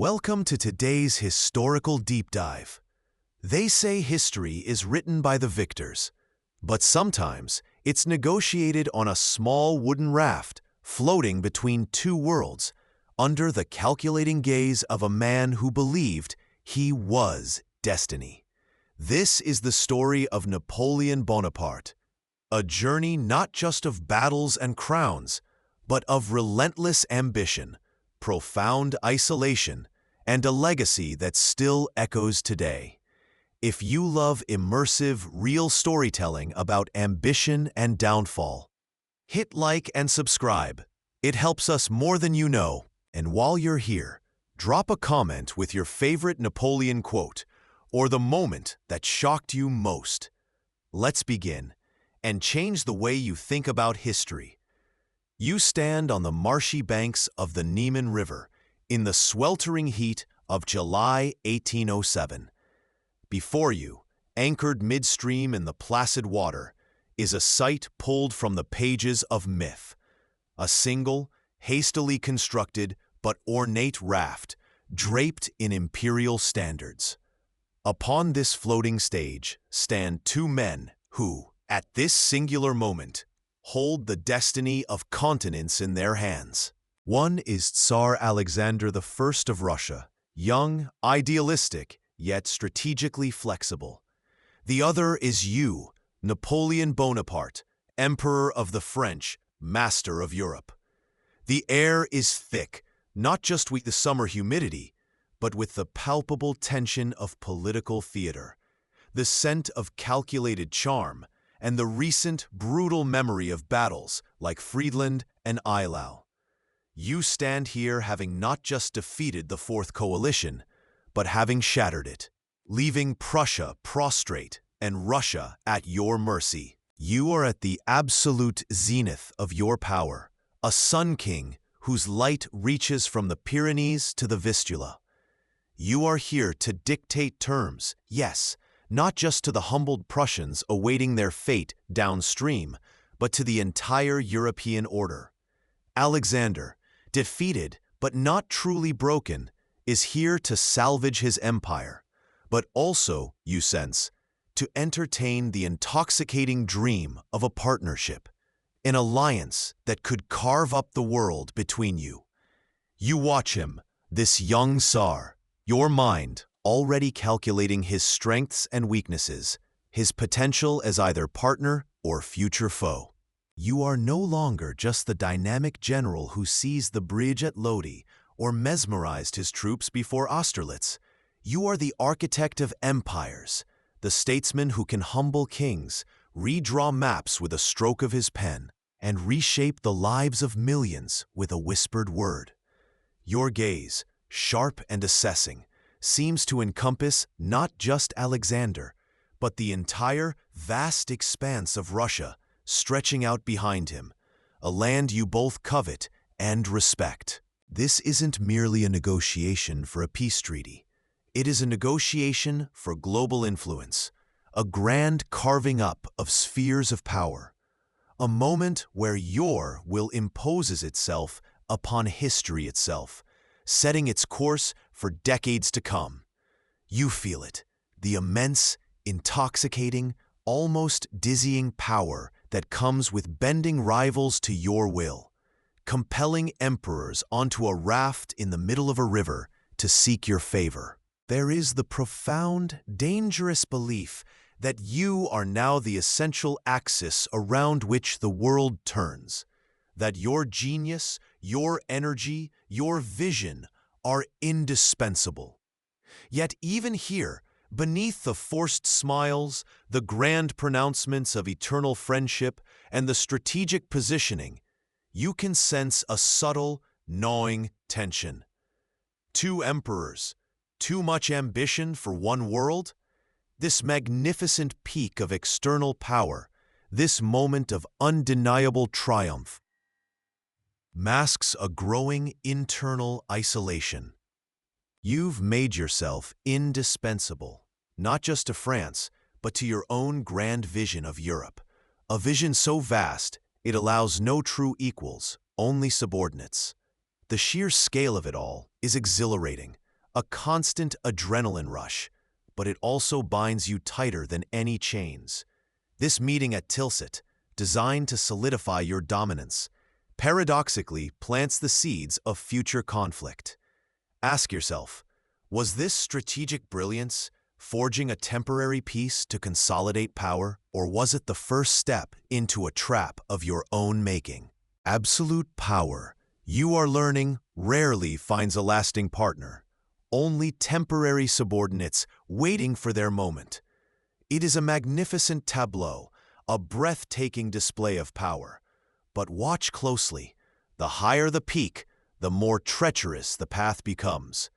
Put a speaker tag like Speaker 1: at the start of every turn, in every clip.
Speaker 1: Welcome to today's historical deep dive. They say history is written by the victors, but sometimes it's negotiated on a small wooden raft floating between two worlds under the calculating gaze of a man who believed he was destiny. This is the story of Napoleon Bonaparte, a journey not just of battles and crowns, but of relentless ambition, profound isolation, and a legacy that still echoes today. If you love immersive, real storytelling about ambition and downfall, hit like and subscribe. It helps us more than you know. And while you're here, drop a comment with your favorite Napoleon quote or the moment that shocked you most. Let's begin and change the way you think about history. You stand on the marshy banks of the Niemen River in the sweltering heat of July 1807. Before you, anchored midstream in the placid water, is a sight pulled from the pages of myth. A single, hastily constructed but ornate raft draped in imperial standards. Upon this floating stage stand two men who, at this singular moment, hold the destiny of continents in their hands. One is Tsar Alexander I of Russia, young, idealistic, yet strategically flexible. The other is you, Napoleon Bonaparte, Emperor of the French, master of Europe. The air is thick, not just with the summer humidity, but with the palpable tension of political theater, the scent of calculated charm, and the recent brutal memory of battles like Friedland and Eylau. You stand here having not just defeated the Fourth Coalition, but having shattered it, leaving Prussia prostrate and Russia at your mercy. You are at the absolute zenith of your power, a sun king whose light reaches from the Pyrenees to the Vistula. You are here to dictate terms, yes, not just to the humbled Prussians awaiting their fate downstream, but to the entire European order. Alexander, defeated but not truly broken, is here to salvage his empire, but also, you sense, to entertain the intoxicating dream of a partnership, an alliance that could carve up the world between you. You watch him, this young Tsar, your mind already calculating his strengths and weaknesses, his potential as either partner or future foe. You are no longer just the dynamic general who seized the bridge at Lodi or mesmerized his troops before Austerlitz. You are the architect of empires, the statesman who can humble kings, redraw maps with a stroke of his pen, and reshape the lives of millions with a whispered word. Your gaze, sharp and assessing, seems to encompass not just Alexander, but the entire vast expanse of Russia stretching out behind him, a land you both covet and respect. This isn't merely a negotiation for a peace treaty. It is a negotiation for global influence, a grand carving up of spheres of power, a moment where your will imposes itself upon history itself, setting its course for decades to come. You feel it, the immense, intoxicating, almost dizzying power that comes with bending rivals to your will, compelling emperors onto a raft in the middle of a river to seek your favor. There is the profound, dangerous belief that you are now the essential axis around which the world turns, that your genius, your energy, your vision are indispensable. Yet even here, beneath the forced smiles, the grand pronouncements of eternal friendship, and the strategic positioning, you can sense a subtle, gnawing tension. Two emperors, too much ambition for one world? This magnificent peak of external power, this moment of undeniable triumph, masks a growing internal isolation. You've made yourself indispensable, not just to France, but to your own grand vision of Europe, a vision so vast it allows no true equals, only subordinates. The sheer scale of it all is exhilarating, a constant adrenaline rush, but it also binds you tighter than any chains. This meeting at Tilsit, designed to solidify your dominance, paradoxically plants the seeds of future conflict. Ask yourself, was this strategic brilliance forging a temporary peace to consolidate power, or was it the first step into a trap of your own making? Absolute power, you are learning, rarely finds a lasting partner, only temporary subordinates waiting for their moment. It is a magnificent tableau, a breathtaking display of power. But watch closely. The higher the peak, the more treacherous the path becomes,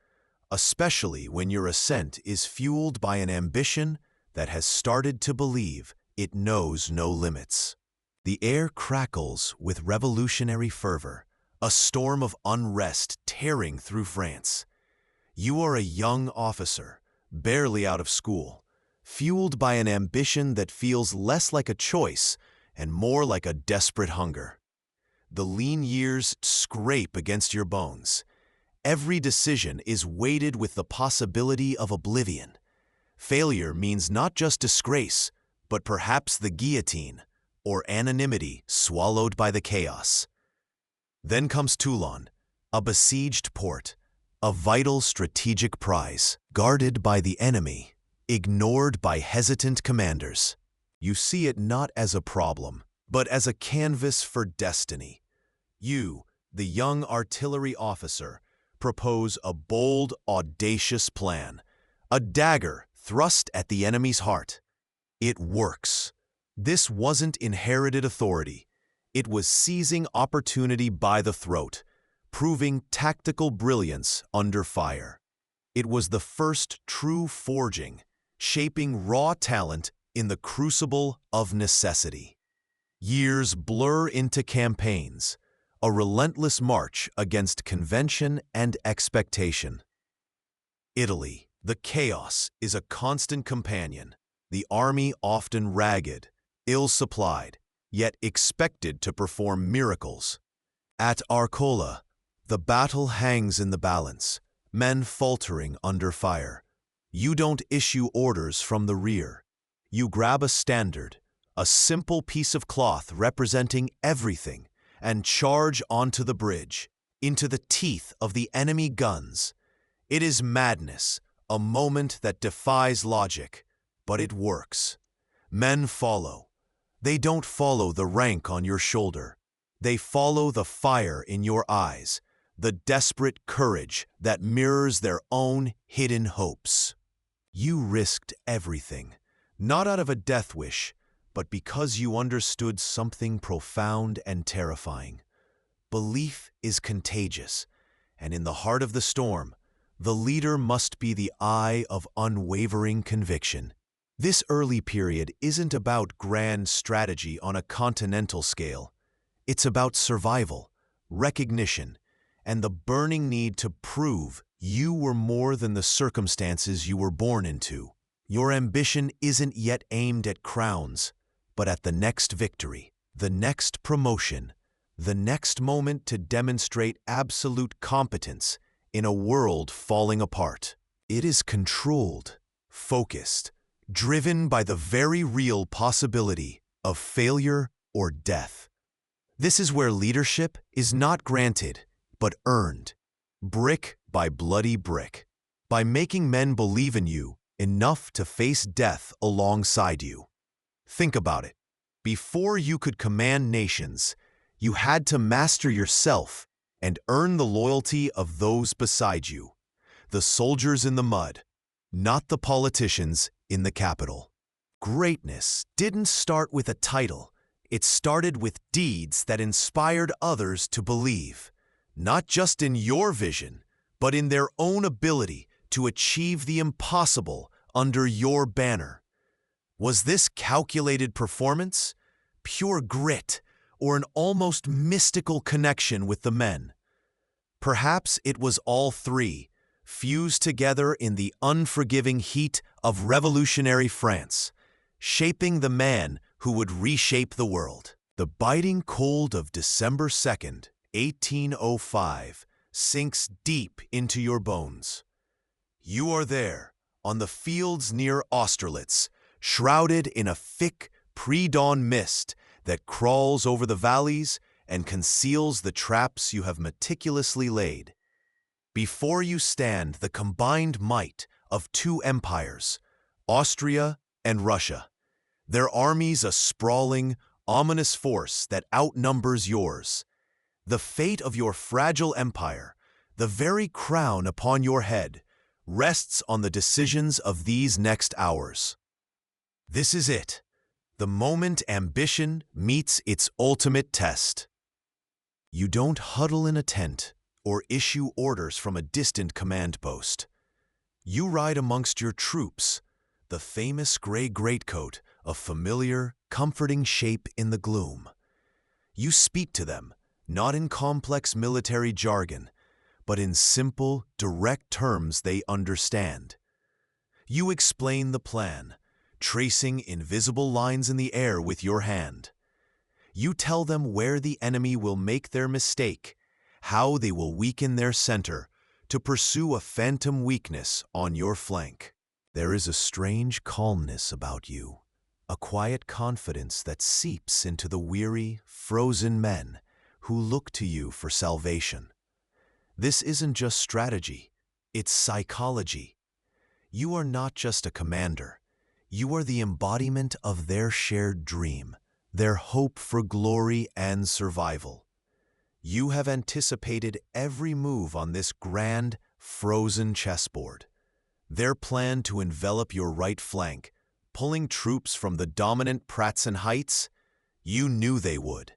Speaker 1: especially when your ascent is fueled by an ambition that has started to believe it knows no limits. The air crackles with revolutionary fervor, a storm of unrest tearing through France. You are a young officer, barely out of school, fueled by an ambition that feels less like a choice and more like a desperate hunger. The lean years scrape against your bones. Every decision is weighted with the possibility of oblivion. Failure means not just disgrace, but perhaps the guillotine, or anonymity swallowed by the chaos. Then comes Toulon, a besieged port, a vital strategic prize, guarded by the enemy, ignored by hesitant commanders. You see it not as a problem, but as a canvas for destiny. You, the young artillery officer, propose a bold, audacious plan, a dagger thrust at the enemy's heart. It works. This wasn't inherited authority. It was seizing opportunity by the throat, proving tactical brilliance under fire. It was the first true forging, shaping raw talent in the crucible of necessity. Years blur into campaigns, a relentless march against convention and expectation. Italy, the chaos is a constant companion, the army often ragged, ill-supplied, yet expected to perform miracles. At Arcola, the battle hangs in the balance, men faltering under fire. You don't issue orders from the rear. You grab a standard, a simple piece of cloth representing everything, and charge onto the bridge, into the teeth of the enemy guns. It is madness, a moment that defies logic, but it works. Men follow. They don't follow the rank on your shoulder. They follow the fire in your eyes, the desperate courage that mirrors their own hidden hopes. You risked everything, not out of a death wish, but because you understood something profound and terrifying. Belief is contagious, and in the heart of the storm, the leader must be the eye of unwavering conviction. This early period isn't about grand strategy on a continental scale. It's about survival, recognition, and the burning need to prove you were more than the circumstances you were born into. Your ambition isn't yet aimed at crowns, but at the next victory, the next promotion, the next moment to demonstrate absolute competence in a world falling apart. It is controlled, focused, driven by the very real possibility of failure or death. This is where leadership is not granted, but earned, brick by bloody brick, by making men believe in you enough to face death alongside you. Think about it. Before you could command nations, you had to master yourself and earn the loyalty of those beside you, the soldiers in the mud, not the politicians in the capital. Greatness didn't start with a title. It started with deeds that inspired others to believe, not just in your vision, but in their own ability to achieve the impossible under your banner. Was this calculated performance, pure grit, or an almost mystical connection with the men? Perhaps it was all three, fused together in the unforgiving heat of revolutionary France, shaping the man who would reshape the world. The biting cold of December 2nd, 1805, sinks deep into your bones. You are there, on the fields near Austerlitz, shrouded in a thick, pre-dawn mist that crawls over the valleys and conceals the traps you have meticulously laid. Before you stand the combined might of two empires, Austria and Russia, their armies a sprawling, ominous force that outnumbers yours. The fate of your fragile empire, the very crown upon your head, rests on the decisions of these next hours. This is it, the moment ambition meets its ultimate test. You don't huddle in a tent or issue orders from a distant command post. You ride amongst your troops, the famous gray greatcoat of familiar, comforting shape in the gloom. You speak to them, not in complex military jargon, but in simple, direct terms they understand. You explain the plan, tracing invisible lines in the air with your hand. You tell them where the enemy will make their mistake, how they will weaken their center to pursue a phantom weakness on your flank. There is a strange calmness about you, a quiet confidence that seeps into the weary, frozen men who look to you for salvation. This isn't just strategy, it's psychology. You are not just a commander. You are the embodiment of their shared dream, their hope for glory and survival. You have anticipated every move on this grand, frozen chessboard. Their plan to envelop your right flank, pulling troops from the dominant Pratzen Heights, you knew they would.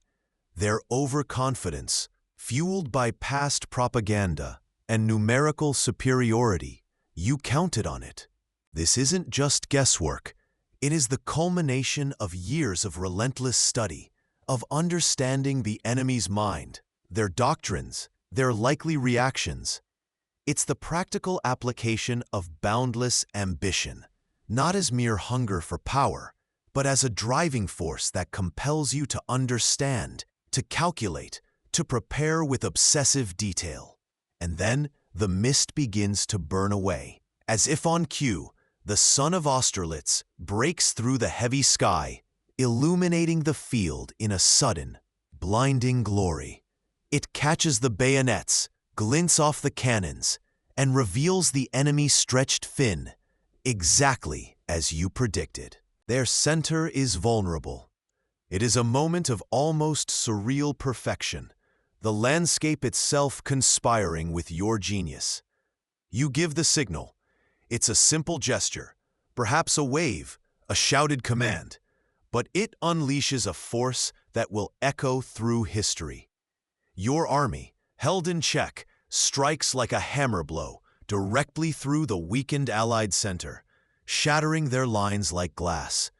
Speaker 1: Their overconfidence, fueled by past propaganda and numerical superiority, you counted on it. This isn't just guesswork. It is the culmination of years of relentless study, of understanding the enemy's mind, their doctrines, their likely reactions. It's the practical application of boundless ambition, not as mere hunger for power, but as a driving force that compels you to understand, to calculate, to prepare with obsessive detail. And then the mist begins to burn away. As if on cue, the sun of Austerlitz breaks through the heavy sky, illuminating the field in a sudden, blinding glory. It catches the bayonets, glints off the cannons, and reveals the enemy's stretched fin, exactly as you predicted. Their center is vulnerable. It is a moment of almost surreal perfection, the landscape itself conspiring with your genius. You give the signal. It's a simple gesture, perhaps a wave, a shouted command, but it unleashes a force that will echo through history. Your army, held in check, strikes like a hammer blow directly through the weakened Allied center, shattering their lines like glass.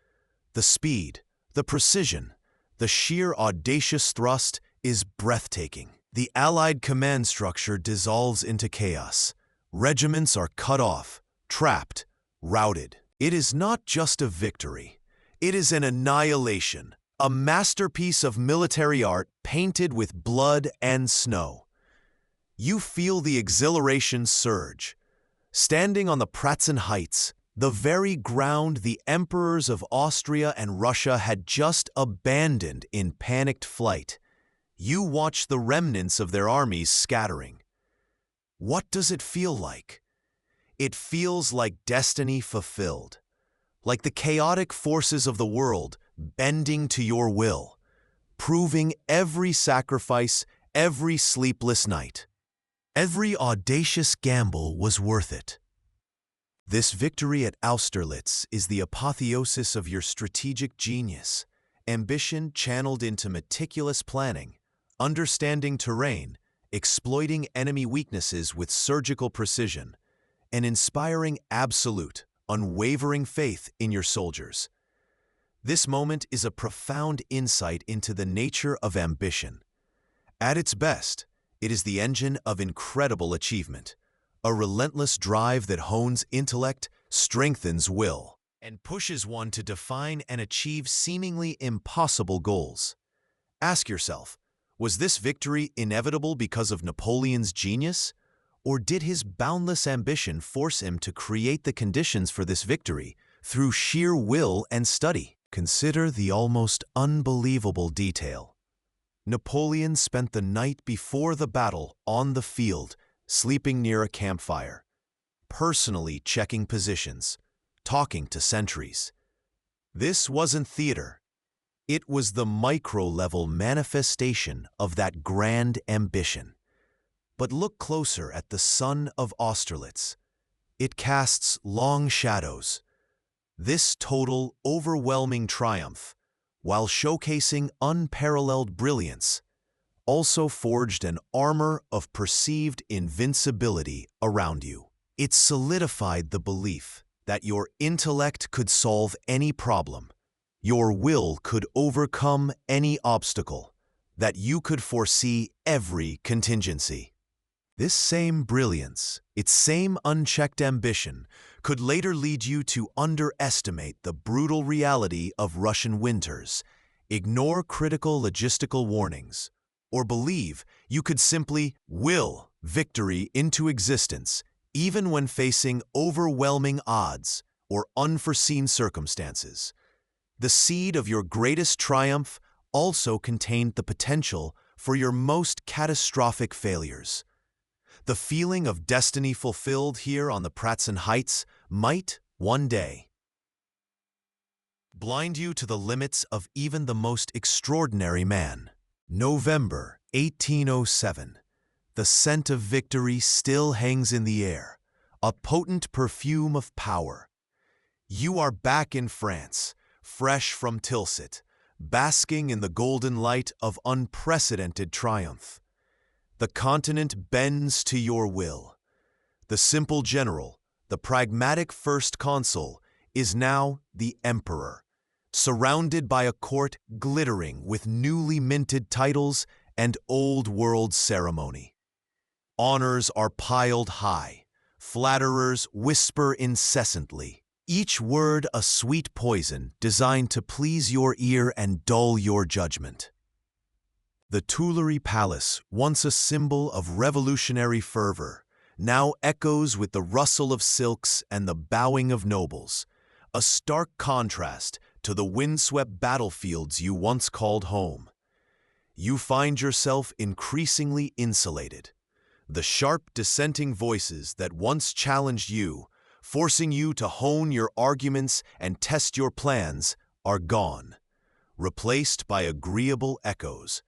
Speaker 1: The speed, the precision, the sheer audacious thrust is breathtaking. The Allied command structure dissolves into chaos. Regiments are cut off, trapped, routed. It is not just a victory. It is an annihilation, a masterpiece of military art painted with blood and snow. You feel the exhilaration surge. Standing on the Pratzen Heights, the very ground the emperors of Austria and Russia had just abandoned in panicked flight, you watch the remnants of their armies scattering. What does it feel like? It feels like destiny fulfilled, like the chaotic forces of the world bending to your will, proving every sacrifice, every sleepless night. Every audacious gamble was worth it. This victory at Austerlitz is the apotheosis of your strategic genius, ambition channeled into meticulous planning, understanding terrain, exploiting enemy weaknesses with surgical precision, and inspiring absolute, unwavering faith in your soldiers. This moment is a profound insight into the nature of ambition. At its best, it is the engine of incredible achievement, a relentless drive that hones intellect, strengthens will, and pushes one to define and achieve seemingly impossible goals. Ask yourself, was this victory inevitable because of Napoleon's genius, Or did his boundless ambition force him to create the conditions for this victory through sheer will and study? Consider the almost unbelievable detail. Napoleon spent the night before the battle on the field, sleeping near a campfire, personally checking positions, talking to sentries. This wasn't theater. It was the micro-level manifestation of that grand ambition. But look closer at the sun of Austerlitz. It casts long shadows. This total, overwhelming triumph, while showcasing unparalleled brilliance, also forged an armor of perceived invincibility around you. It solidified the belief that your intellect could solve any problem, your will could overcome any obstacle, that you could foresee every contingency. This same brilliance, its same unchecked ambition, could later lead you to underestimate the brutal reality of Russian winters, ignore critical logistical warnings, or believe you could simply will victory into existence even when facing overwhelming odds or unforeseen circumstances. The seed of your greatest triumph also contained the potential for your most catastrophic failures. The feeling of destiny fulfilled here on the Pratzen Heights might, one day, blind you to the limits of even the most extraordinary man. November 1807. The scent of victory still hangs in the air, a potent perfume of power. You are back in France, fresh from Tilsit, basking in the golden light of unprecedented triumph. The continent bends to your will. The simple general, the pragmatic first consul, is now the emperor, surrounded by a court glittering with newly minted titles and old-world ceremony. Honors are piled high. Flatterers whisper incessantly, each word a sweet poison designed to please your ear and dull your judgment. The Tuileries Palace, once a symbol of revolutionary fervor, now echoes with the rustle of silks and the bowing of nobles, a stark contrast to the windswept battlefields you once called home. You find yourself increasingly insulated. The sharp dissenting voices that once challenged you, forcing you to hone your arguments and test your plans, are gone, replaced by agreeable echoes.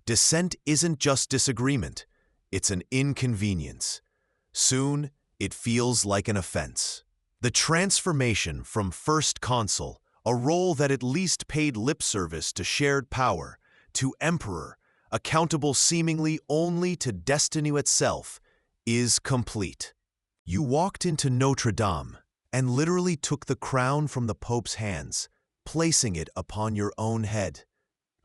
Speaker 1: Dissent isn't just disagreement, it's an inconvenience. Soon, it feels like an offense. The transformation from first consul, a role that at least paid lip service to shared power, to emperor, accountable seemingly only to destiny itself, is complete. You walked into Notre Dame and literally took the crown from the Pope's hands, placing it upon your own head.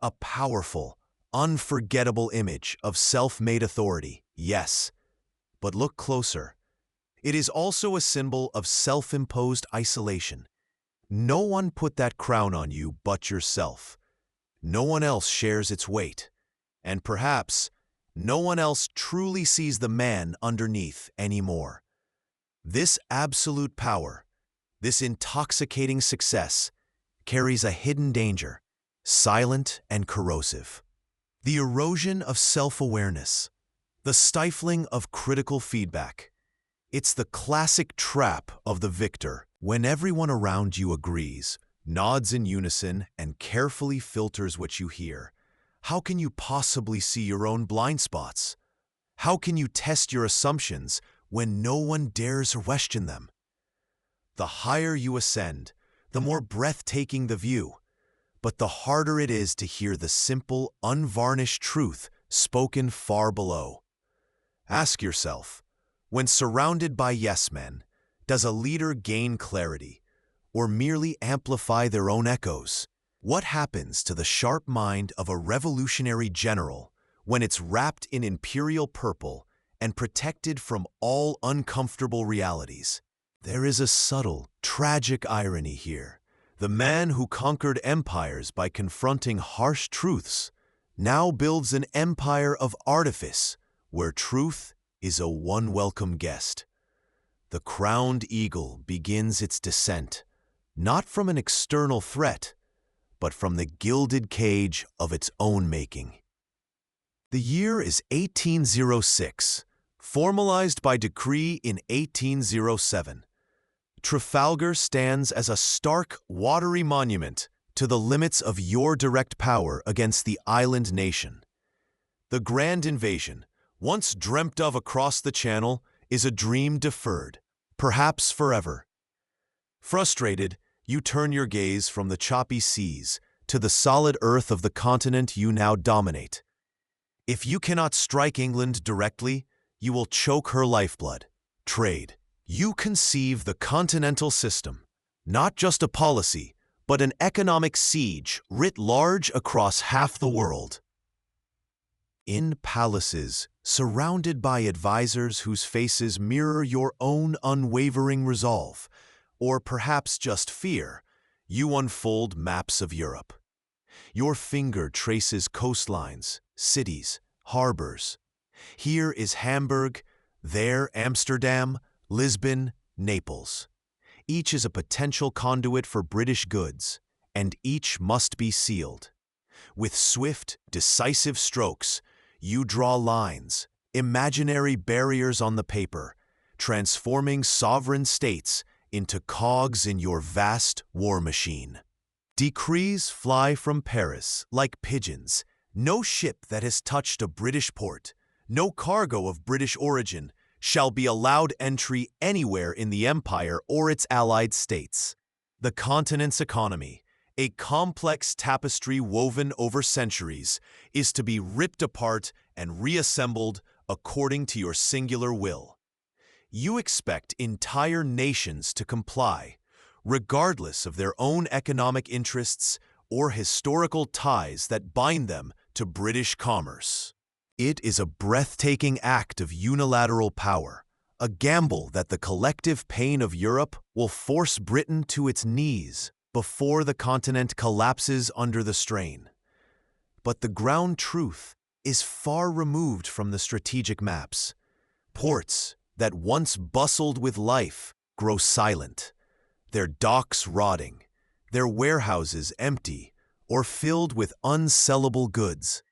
Speaker 1: A powerful, unforgettable image of self-made authority, yes. But look closer. It is also a symbol of self-imposed isolation. No one put that crown on you but yourself. No one else shares its weight. And perhaps, no one else truly sees the man underneath anymore. This absolute power, this intoxicating success, carries a hidden danger, silent and corrosive. The erosion of self-awareness, the stifling of critical feedback. It's the classic trap of the victor. When everyone around you agrees, nods in unison, and carefully filters what you hear, how can you possibly see your own blind spots? How can you test your assumptions when no one dares question them? The higher you ascend, the more breathtaking the view, but the harder it is to hear the simple, unvarnished truth spoken far below. Ask yourself, when surrounded by yes-men, does a leader gain clarity or merely amplify their own echoes? What happens to the sharp mind of a revolutionary general when it's wrapped in imperial purple and protected from all uncomfortable realities? There is a subtle, tragic irony here. The man who conquered empires by confronting harsh truths now builds an empire of artifice where truth is a unwelcome guest. The crowned eagle begins its descent, not from an external threat, but from the gilded cage of its own making. The year is 1806, formalized by decree in 1807. Trafalgar stands as a stark, watery monument to the limits of your direct power against the island nation. The grand invasion, once dreamt of across the Channel, is a dream deferred, perhaps forever. Frustrated, you turn your gaze from the choppy seas to the solid earth of the continent you now dominate. If you cannot strike England directly, you will choke her lifeblood, trade. You conceive the continental system, not just a policy, but an economic siege writ large across half the world. In palaces, surrounded by advisors whose faces mirror your own unwavering resolve, or perhaps just fear, you unfold maps of Europe. Your finger traces coastlines, cities, harbors. Here is Hamburg, there Amsterdam, Lisbon, Naples. Each is a potential conduit for British goods, and each must be sealed. With swift, decisive strokes, you draw lines, imaginary barriers on the paper, transforming sovereign states into cogs in your vast war machine. Decrees fly from Paris like pigeons. No ship that has touched a British port, no cargo of British origin, shall be allowed entry anywhere in the empire or its allied states. The continent's economy, a complex tapestry woven over centuries, is to be ripped apart and reassembled according to your singular will. You expect entire nations to comply, regardless of their own economic interests or historical ties that bind them to British commerce. It is a breathtaking act of unilateral power, a gamble that the collective pain of Europe will force Britain to its knees before the continent collapses under the strain. But the ground truth is far removed from the strategic maps. Ports that once bustled with life grow silent, their docks rotting, their warehouses empty or filled with unsellable goods.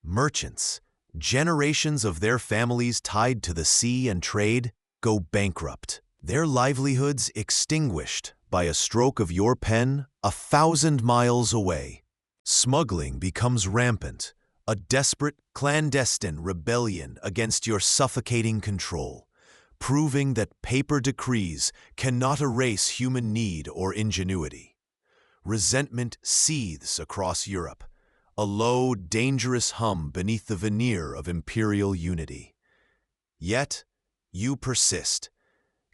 Speaker 1: Merchants, generations of their families tied to the sea and trade, go bankrupt, their livelihoods extinguished by a stroke of your pen 1,000 miles away. Smuggling becomes rampant, a desperate, clandestine rebellion against your suffocating control, proving that paper decrees cannot erase human need or ingenuity. Resentment seethes across Europe, a low, dangerous hum beneath the veneer of imperial unity. Yet, you persist,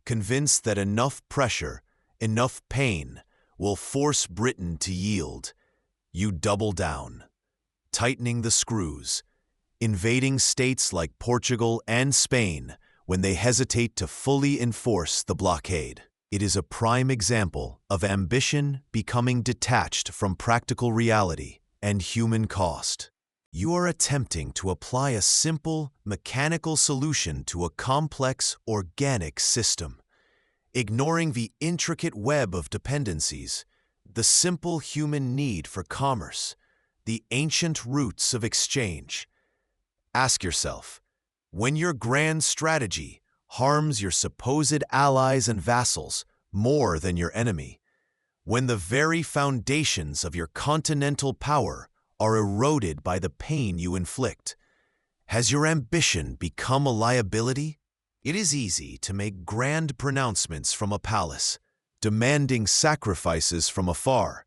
Speaker 1: convinced that enough pressure, enough pain, will force Britain to yield. You double down, tightening the screws, invading states like Portugal and Spain when they hesitate to fully enforce the blockade. It is a prime example of ambition becoming detached from practical reality and human cost. You are attempting to apply a simple, mechanical solution to a complex, organic system, ignoring the intricate web of dependencies, the simple human need for commerce, the ancient roots of exchange. Ask yourself, when your grand strategy harms your supposed allies and vassals more than your enemy, when the very foundations of your continental power are eroded by the pain you inflict, has your ambition become a liability? It is easy to make grand pronouncements from a palace, demanding sacrifices from afar,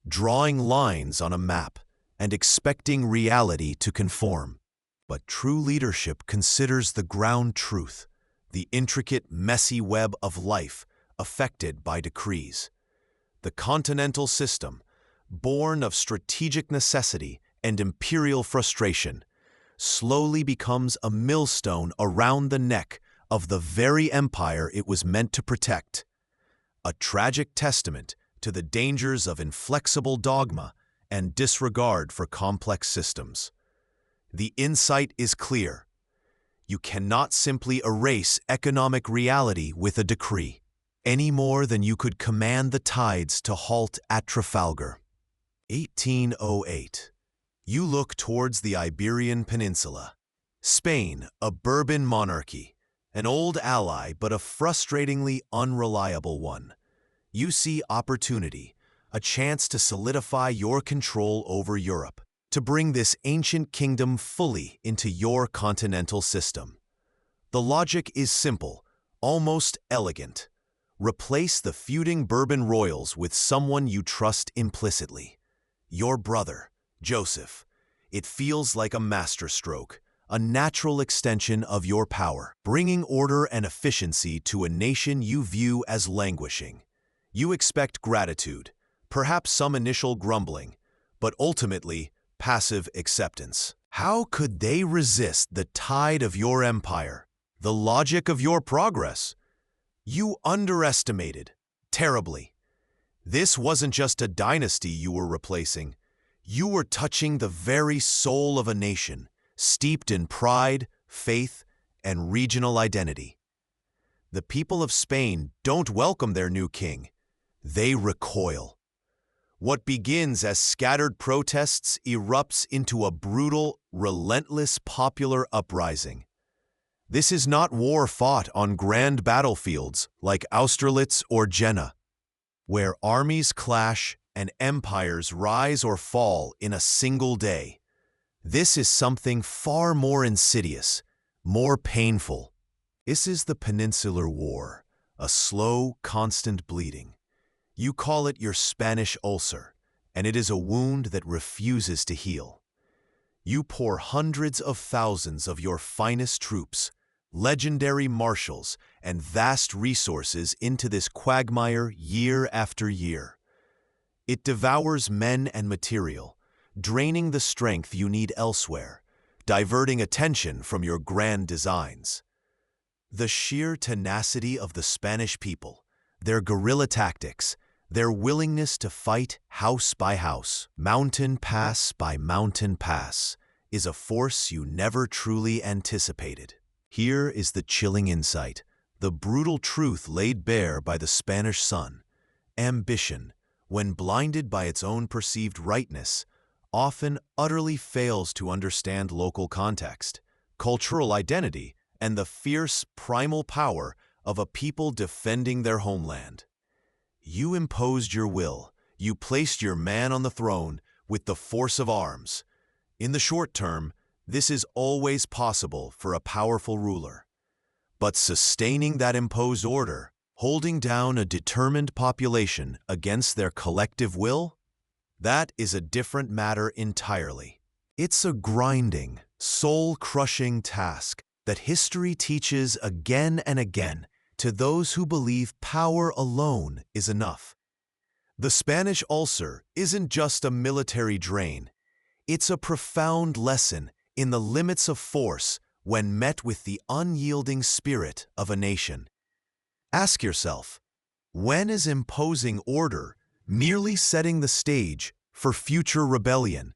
Speaker 1: drawing lines on a map, and expecting reality to conform. But true leadership considers the ground truth, the intricate, messy web of life affected by decrees. The continental system, born of strategic necessity and imperial frustration, slowly becomes a millstone around the neck of the very empire it was meant to protect. A tragic testament to the dangers of inflexible dogma and disregard for complex systems. The insight is clear. You cannot simply erase economic reality with a decree, any more than you could command the tides to halt at Trafalgar. 1808. You look towards the Iberian Peninsula. Spain, a Bourbon monarchy, an old ally but a frustratingly unreliable one. You see opportunity, a chance to solidify your control over Europe, to bring this ancient kingdom fully into your continental system. The logic is simple, almost elegant. Replace the feuding Bourbon royals with someone you trust implicitly. Your brother, Joseph. It feels like a masterstroke, a natural extension of your power, bringing order and efficiency to a nation you view as languishing. You expect gratitude, perhaps some initial grumbling, but ultimately passive acceptance. How could they resist the tide of your empire, the logic of your progress? You underestimated, terribly. This wasn't just a dynasty you were replacing. You were touching the very soul of a nation, steeped in pride, faith, and regional identity. The people of Spain don't welcome their new king. They recoil. What begins as scattered protests erupts into a brutal, relentless popular uprising. This is not war fought on grand battlefields like Austerlitz or Jena, where armies clash and empires rise or fall in a single day. This is something far more insidious, more painful. This is the Peninsular War, a slow, constant bleeding. You call it your Spanish ulcer, and it is a wound that refuses to heal. You pour hundreds of thousands of your finest troops, legendary marshals, and vast resources into this quagmire year after year. It devours men and material, draining the strength you need elsewhere, diverting attention from your grand designs. The sheer tenacity of the Spanish people, their guerrilla tactics, their willingness to fight house by house, mountain pass by mountain pass, is a force you never truly anticipated. Here is the chilling insight, the brutal truth laid bare by the Spanish sun. Ambition, when blinded by its own perceived rightness, often utterly fails to understand local context, cultural identity, and the fierce primal power of a people defending their homeland. You imposed your will, you placed your man on the throne with the force of arms. In the short term, this is always possible for a powerful ruler. But sustaining that imposed order, holding down a determined population against their collective will, that is a different matter entirely. It's a grinding, soul-crushing task that history teaches again and again to those who believe power alone is enough. The Spanish ulcer isn't just a military drain. It's a profound lesson in the limits of force when met with the unyielding spirit of a nation. Ask yourself, when is imposing order merely setting the stage for future rebellion?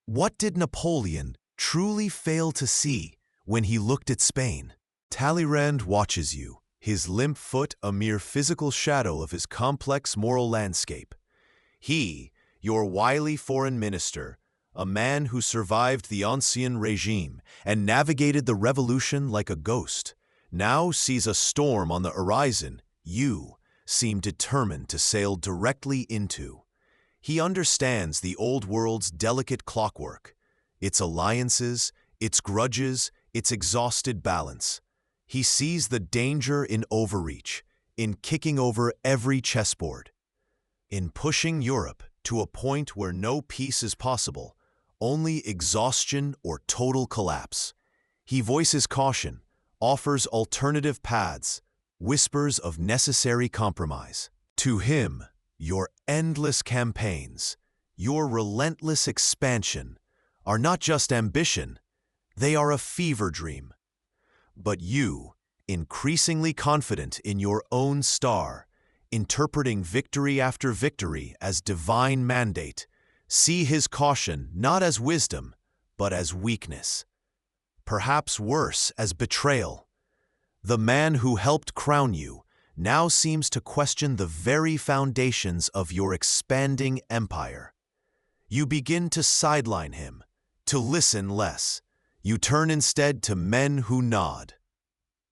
Speaker 1: What did Napoleon truly fail to see when he looked at Spain? Talleyrand watches you, his limp foot a mere physical shadow of his complex moral landscape. He, your wily foreign minister, a man who survived the Ancien regime and navigated the revolution like a ghost, now sees a storm on the horizon you seem determined to sail directly into. He understands the old world's delicate clockwork, its alliances, its grudges, its exhausted balance. He sees the danger in overreach, in kicking over every chessboard, in pushing Europe to a point where no peace is possible, only exhaustion or total collapse. He voices caution, offers alternative paths, whispers of necessary compromise. To him, your endless campaigns, your relentless expansion, are not just ambition, they are a fever dream. But you, increasingly confident in your own star, interpreting victory after victory as divine mandate, see his caution not as wisdom, but as weakness. perhaps worse, as betrayal. The man who helped crown you now seems to question the very foundations of your expanding empire. You begin to sideline him, to listen less. You turn instead to men who nod.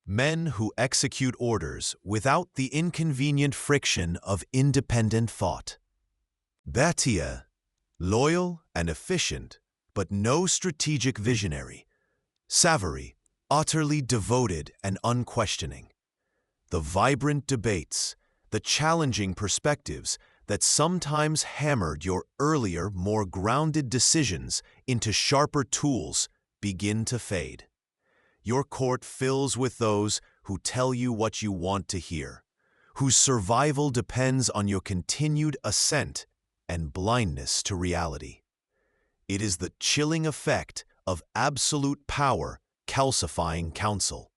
Speaker 1: Men who execute orders without the inconvenient friction of independent thought. Batia, loyal and efficient, but no strategic visionary. Savary, utterly devoted and unquestioning. The vibrant debates, the challenging perspectives that sometimes hammered your earlier, more grounded decisions into sharper tools begin to fade. Your court fills with those who tell you what you want to hear, whose survival depends on your continued ascent and blindness to reality. It is the chilling effect of absolute power calcifying counsel.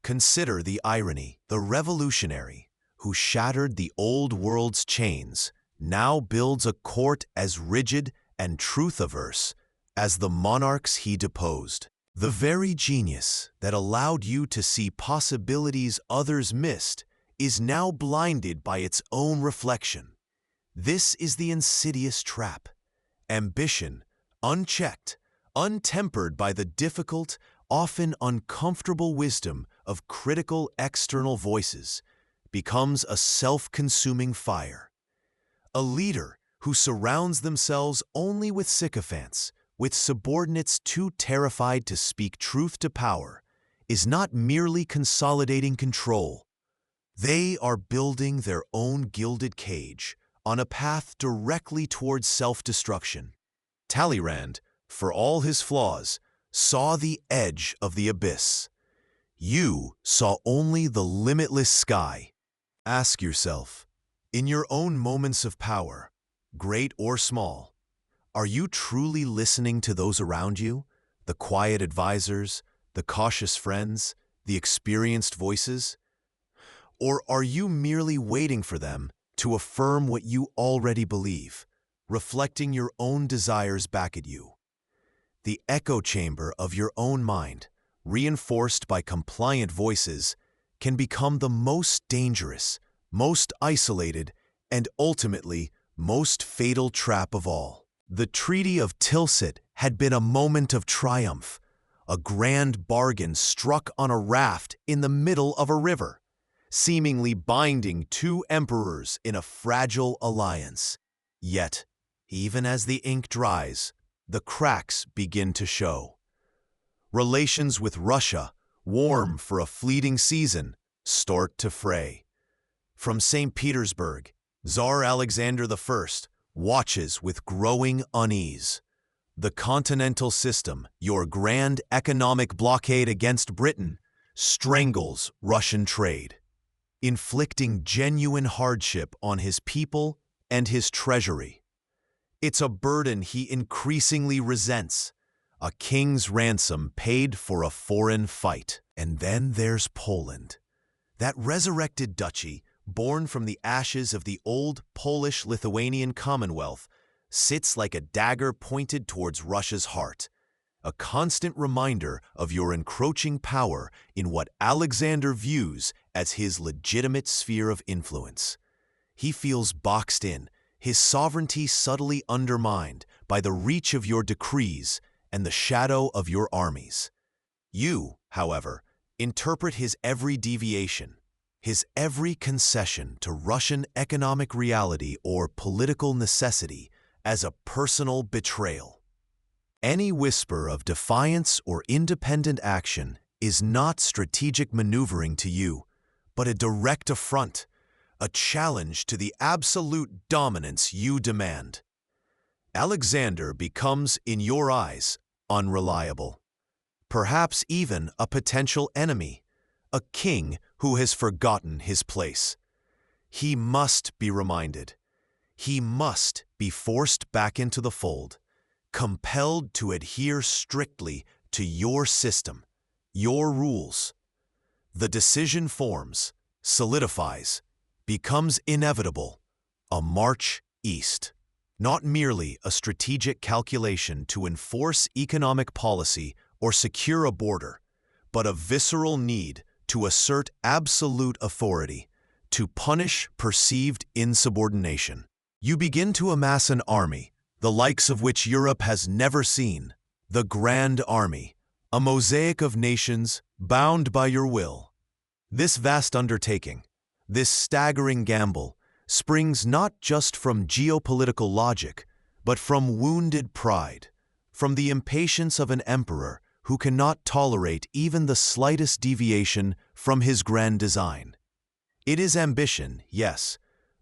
Speaker 1: Consider the irony. The revolutionary who shattered the old world's chains now builds a court as rigid and truth-averse as the monarchs he deposed. The very genius that allowed you to see possibilities others missed is now blinded by its own reflection. This is the insidious trap. Ambition, unchecked, untempered by the difficult, often uncomfortable wisdom of critical external voices, becomes a self-consuming fire. A leader who surrounds themselves only with sycophants, with subordinates too terrified to speak truth to power, is not merely consolidating control. They are building their own gilded cage on a path directly towards self-destruction. Talleyrand, for all his flaws, saw the edge of the abyss. You saw only the limitless sky. Ask yourself, in your own moments of power, great or small, are you truly listening to those around you, the quiet advisors, the cautious friends, the experienced voices? Or are you merely waiting for them to affirm what you already believe, reflecting your own desires back at you? The echo chamber of your own mind, reinforced by compliant voices, can become the most dangerous, most isolated, and ultimately most fatal trap of all. The Treaty of Tilsit had been a moment of triumph, a grand bargain struck on a raft in the middle of a river, seemingly binding two emperors in a fragile alliance. Yet, even as the ink dries, the cracks begin to show. Relations with Russia, warm for a fleeting season, start to fray. From St. Petersburg, Tsar Alexander I watches with growing unease. The continental system, your grand economic blockade against Britain, strangles Russian trade, inflicting genuine hardship on his people and his treasury. It's a burden he increasingly resents, a king's ransom paid for a foreign fight. And then there's Poland, that resurrected duchy born from the ashes of the old Polish-Lithuanian Commonwealth, sits like a dagger pointed towards Russia's heart, a constant reminder of your encroaching power in what Alexander views as his legitimate sphere of influence. He feels boxed in, his sovereignty subtly undermined by the reach of your decrees and the shadow of your armies. You, however, interpret his every deviation, his every concession to Russian economic reality or political necessity as a personal betrayal. Any whisper of defiance or independent action is not strategic maneuvering to you, but a direct affront, a challenge to the absolute dominance you demand. Alexander becomes, in your eyes, unreliable, perhaps even a potential enemy, a king who has forgotten his place. He must be reminded. He must be forced back into the fold, compelled to adhere strictly to your system, your rules. The decision forms, solidifies, becomes inevitable, a march east. Not merely a strategic calculation to enforce economic policy or secure a border, but a visceral need to assert absolute authority, to punish perceived insubordination. You begin to amass an army, the likes of which Europe has never seen, the Grande Armée, a mosaic of nations bound by your will. This vast undertaking, this staggering gamble, springs not just from geopolitical logic, but from wounded pride, from the impatience of an emperor who cannot tolerate even the slightest deviation from his grand design. It is ambition, yes,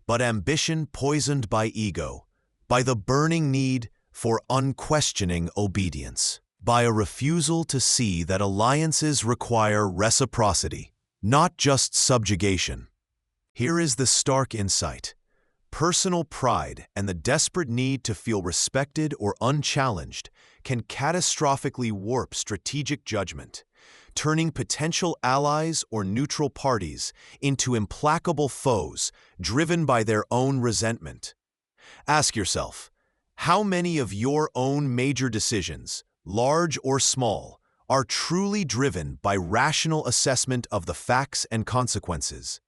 Speaker 1: but ambition poisoned by ego, by the burning need for unquestioning obedience, by a refusal to see that alliances require reciprocity, not just subjugation. Here is the stark insight. Personal pride and the desperate need to feel respected or unchallenged can catastrophically warp strategic judgment, turning potential allies or neutral parties into implacable foes driven by their own resentment. Ask yourself, how many of your own major decisions, large or small, are truly driven by rational assessment of the facts and consequences?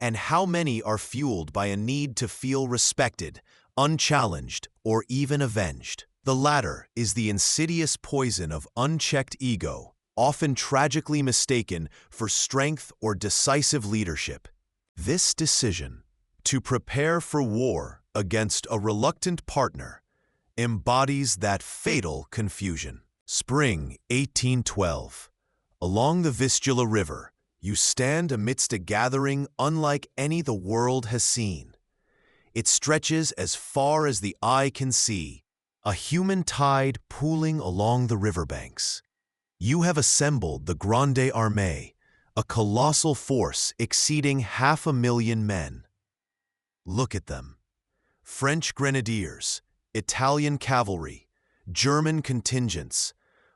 Speaker 1: And how many are fueled by a need to feel respected, unchallenged, or even avenged? The latter is the insidious poison of unchecked ego, often tragically mistaken for strength or decisive leadership. This decision, to prepare for war against a reluctant partner, embodies that fatal confusion. Spring 1812. Along the Vistula River, you stand amidst a gathering unlike any the world has seen. It stretches as far as the eye can see, a human tide pooling along the riverbanks. You have assembled the Grande Armée, a colossal force exceeding 500,000 men. Look at them. French grenadiers, Italian cavalry, German contingents,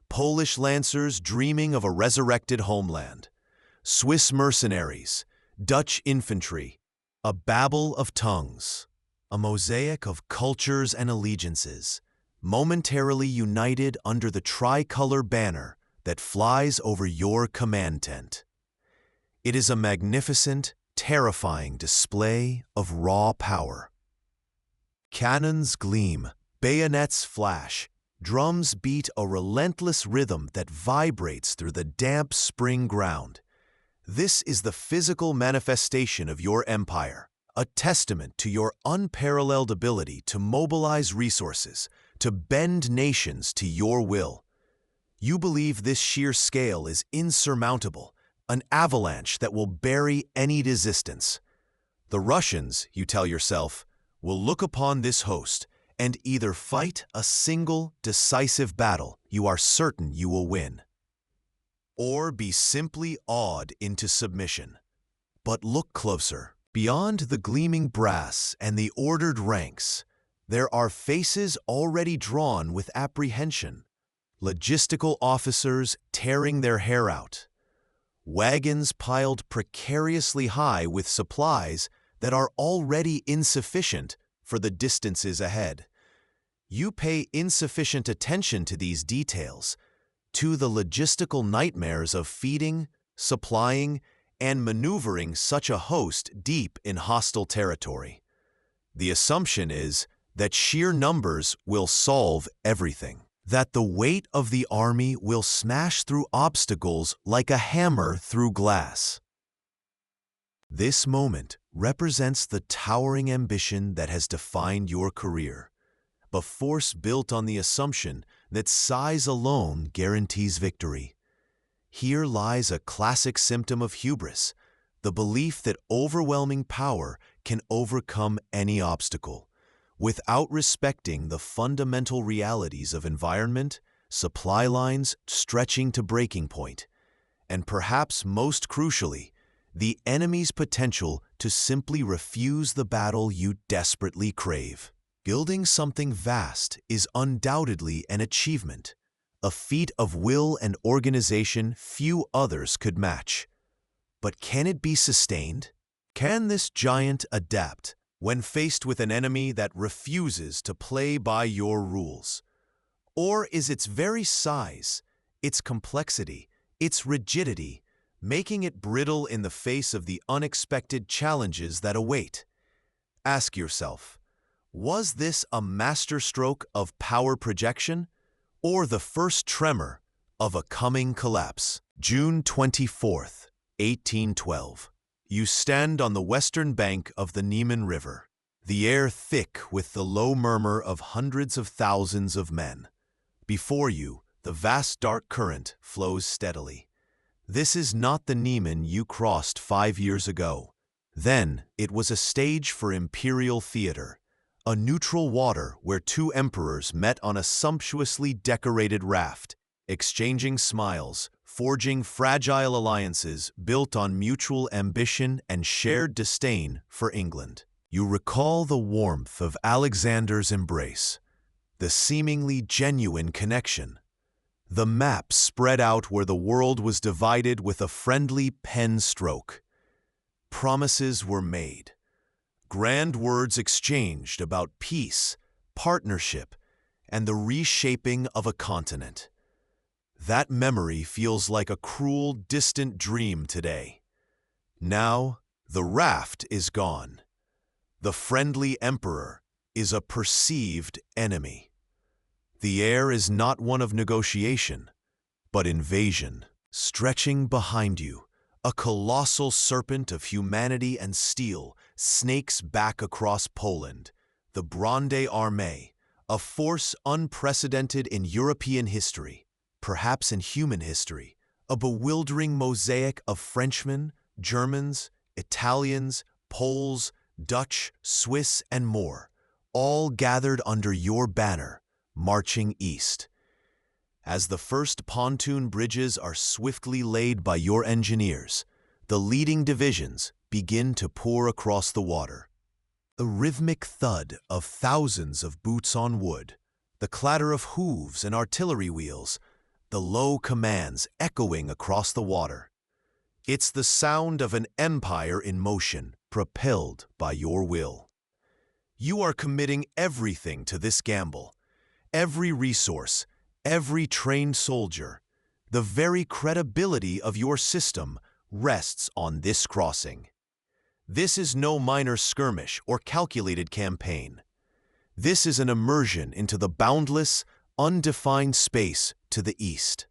Speaker 1: Polish lancers dreaming of a resurrected homeland, Swiss mercenaries, Dutch infantry, a babel of tongues, a mosaic of cultures and allegiances, momentarily united under the tricolor banner that flies over your command tent. It is a magnificent, terrifying display of raw power. Cannons gleam, bayonets flash, drums beat a relentless rhythm that vibrates through the damp spring ground. This is the physical manifestation of your empire, a testament to your unparalleled ability to mobilize resources, to bend nations to your will. You believe this sheer scale is insurmountable, an avalanche that will bury any resistance. The Russians, you tell yourself, will look upon this host and either fight a single, decisive battle you are certain you will win, or be simply awed into submission. But look closer. Beyond the gleaming brass and the ordered ranks, there are faces already drawn with apprehension, logistical officers tearing their hair out, wagons piled precariously high with supplies that are already insufficient for the distances ahead. You pay insufficient attention to these details, to the logistical nightmares of feeding, supplying, and maneuvering such a host deep in hostile territory. The assumption is that sheer numbers will solve everything, that the weight of the army will smash through obstacles like a hammer through glass. This moment represents the towering ambition that has defined your career, a force built on the assumption that size alone guarantees victory. Here lies a classic symptom of hubris, the belief that overwhelming power can overcome any obstacle, without respecting the fundamental realities of environment, supply lines stretching to breaking point, and perhaps most crucially, the enemy's potential to simply refuse the battle you desperately crave. Building something vast is undoubtedly an achievement, a feat of will and organization few others could match. But can it be sustained? Can this giant adapt when faced with an enemy that refuses to play by your rules? Or is its very size, its complexity, its rigidity, making it brittle in the face of the unexpected challenges that await. Ask yourself, was this a masterstroke of power projection or the first tremor of a coming collapse? June 24th, 1812. You stand on the western bank of the Niemen River, the air thick with the low murmur of hundreds of thousands of men. Before you, the vast dark current flows steadily. This is not the Niemen you crossed 5 years ago. Then it was a stage for imperial theater, a neutral water where two emperors met on a sumptuously decorated raft, exchanging smiles, forging fragile alliances built on mutual ambition and shared disdain for England. You recall the warmth of Alexander's embrace, the seemingly genuine connection. The map spread out where the world was divided with a friendly pen stroke. Promises were made, grand words exchanged about peace, partnership, and the reshaping of a continent. That memory feels like a cruel, distant dream today. Now, the raft is gone. The friendly emperor is a perceived enemy. The air is not one of negotiation, but invasion. Stretching behind you, a colossal serpent of humanity and steel snakes back across Poland, the Grande Armée, a force unprecedented in European history, perhaps in human history, a bewildering mosaic of Frenchmen, Germans, Italians, Poles, Dutch, Swiss, and more, all gathered under your banner, marching east. As the first pontoon bridges are swiftly laid by your engineers, the leading divisions begin to pour across the water. The rhythmic thud of thousands of boots on wood, the clatter of hooves and artillery wheels, the low commands echoing across the water. It's the sound of an empire in motion, propelled by your will. You are committing everything to this gamble. Every resource, every trained soldier, the very credibility of your system rests on this crossing. This is no minor skirmish or calculated campaign. This is an immersion into the boundless, undefined space to the east.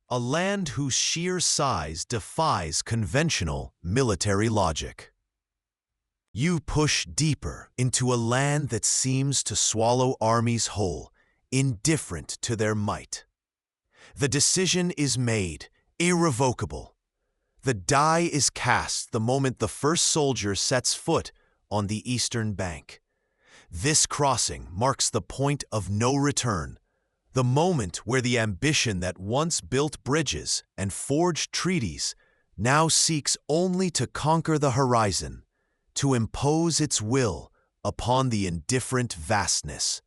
Speaker 1: A land whose sheer size defies conventional military logic. You push deeper into a land that seems to swallow armies whole, indifferent to their might. The decision is made, irrevocable. The die is cast the moment the first soldier sets foot on the eastern bank. This crossing marks the point of no return, the moment where the ambition that once built bridges and forged treaties now seeks only to conquer the horizon, to impose its will upon the indifferent vastness.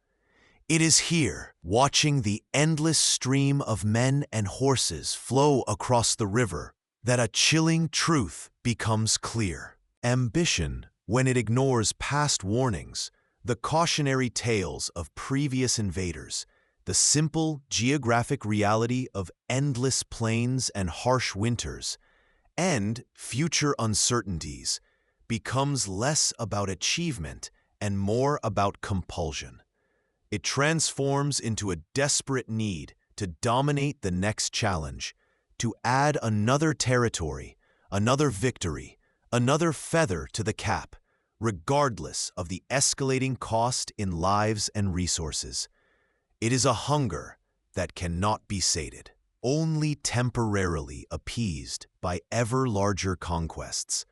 Speaker 1: It is here, watching the endless stream of men and horses flow across the river, that a chilling truth becomes clear. Ambition, when it ignores past warnings, the cautionary tales of previous invaders, the simple geographic reality of endless plains and harsh winters, and future uncertainties, becomes less about achievement and more about compulsion. It transforms into a desperate need to dominate the next challenge, to add another territory, another victory, another feather to the cap, regardless of the escalating cost in lives and resources. It is a hunger that cannot be sated, only temporarily appeased by ever larger conquests.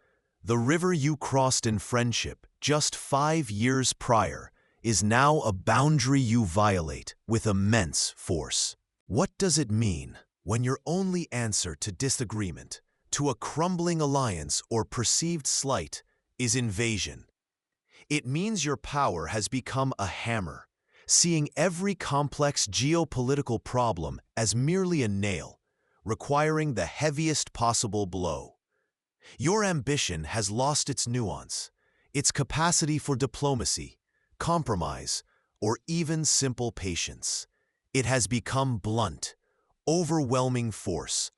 Speaker 1: The river you crossed in friendship just 5 years prior is now a boundary you violate with immense force. What does it mean when your only answer to disagreement, to a crumbling alliance or perceived slight, is invasion? It means your power has become a hammer, seeing every complex geopolitical problem as merely a nail, requiring the heaviest possible blow. Your ambition has lost its nuance, its capacity for diplomacy, compromise, or even simple patience. It has become blunt, overwhelming force.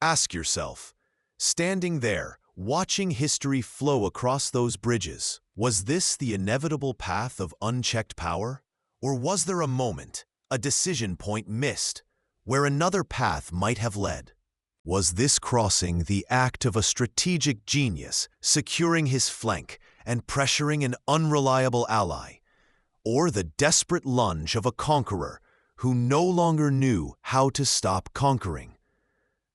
Speaker 1: Ask yourself, standing there, watching history flow across those bridges, was this the inevitable path of unchecked power? Or was there a moment, a decision point missed, where another path might have led? Was this crossing the act of a strategic genius, securing his flank and pressuring an unreliable ally? Or the desperate lunge of a conqueror who no longer knew how to stop conquering?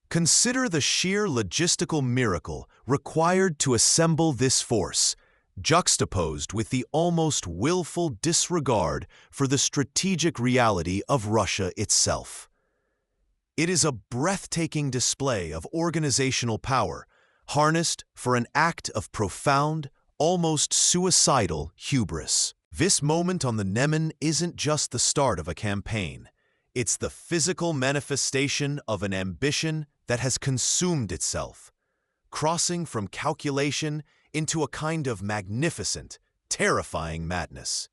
Speaker 1: Consider the sheer logistical miracle required to assemble this force, juxtaposed with the almost willful disregard for the strategic reality of Russia itself. It is a breathtaking display of organizational power, harnessed for an act of profound, almost suicidal hubris. This moment on the Neman isn't just the start of a campaign. It's the physical manifestation of an ambition that has consumed itself, crossing from calculation into a kind of magnificent, terrifying madness.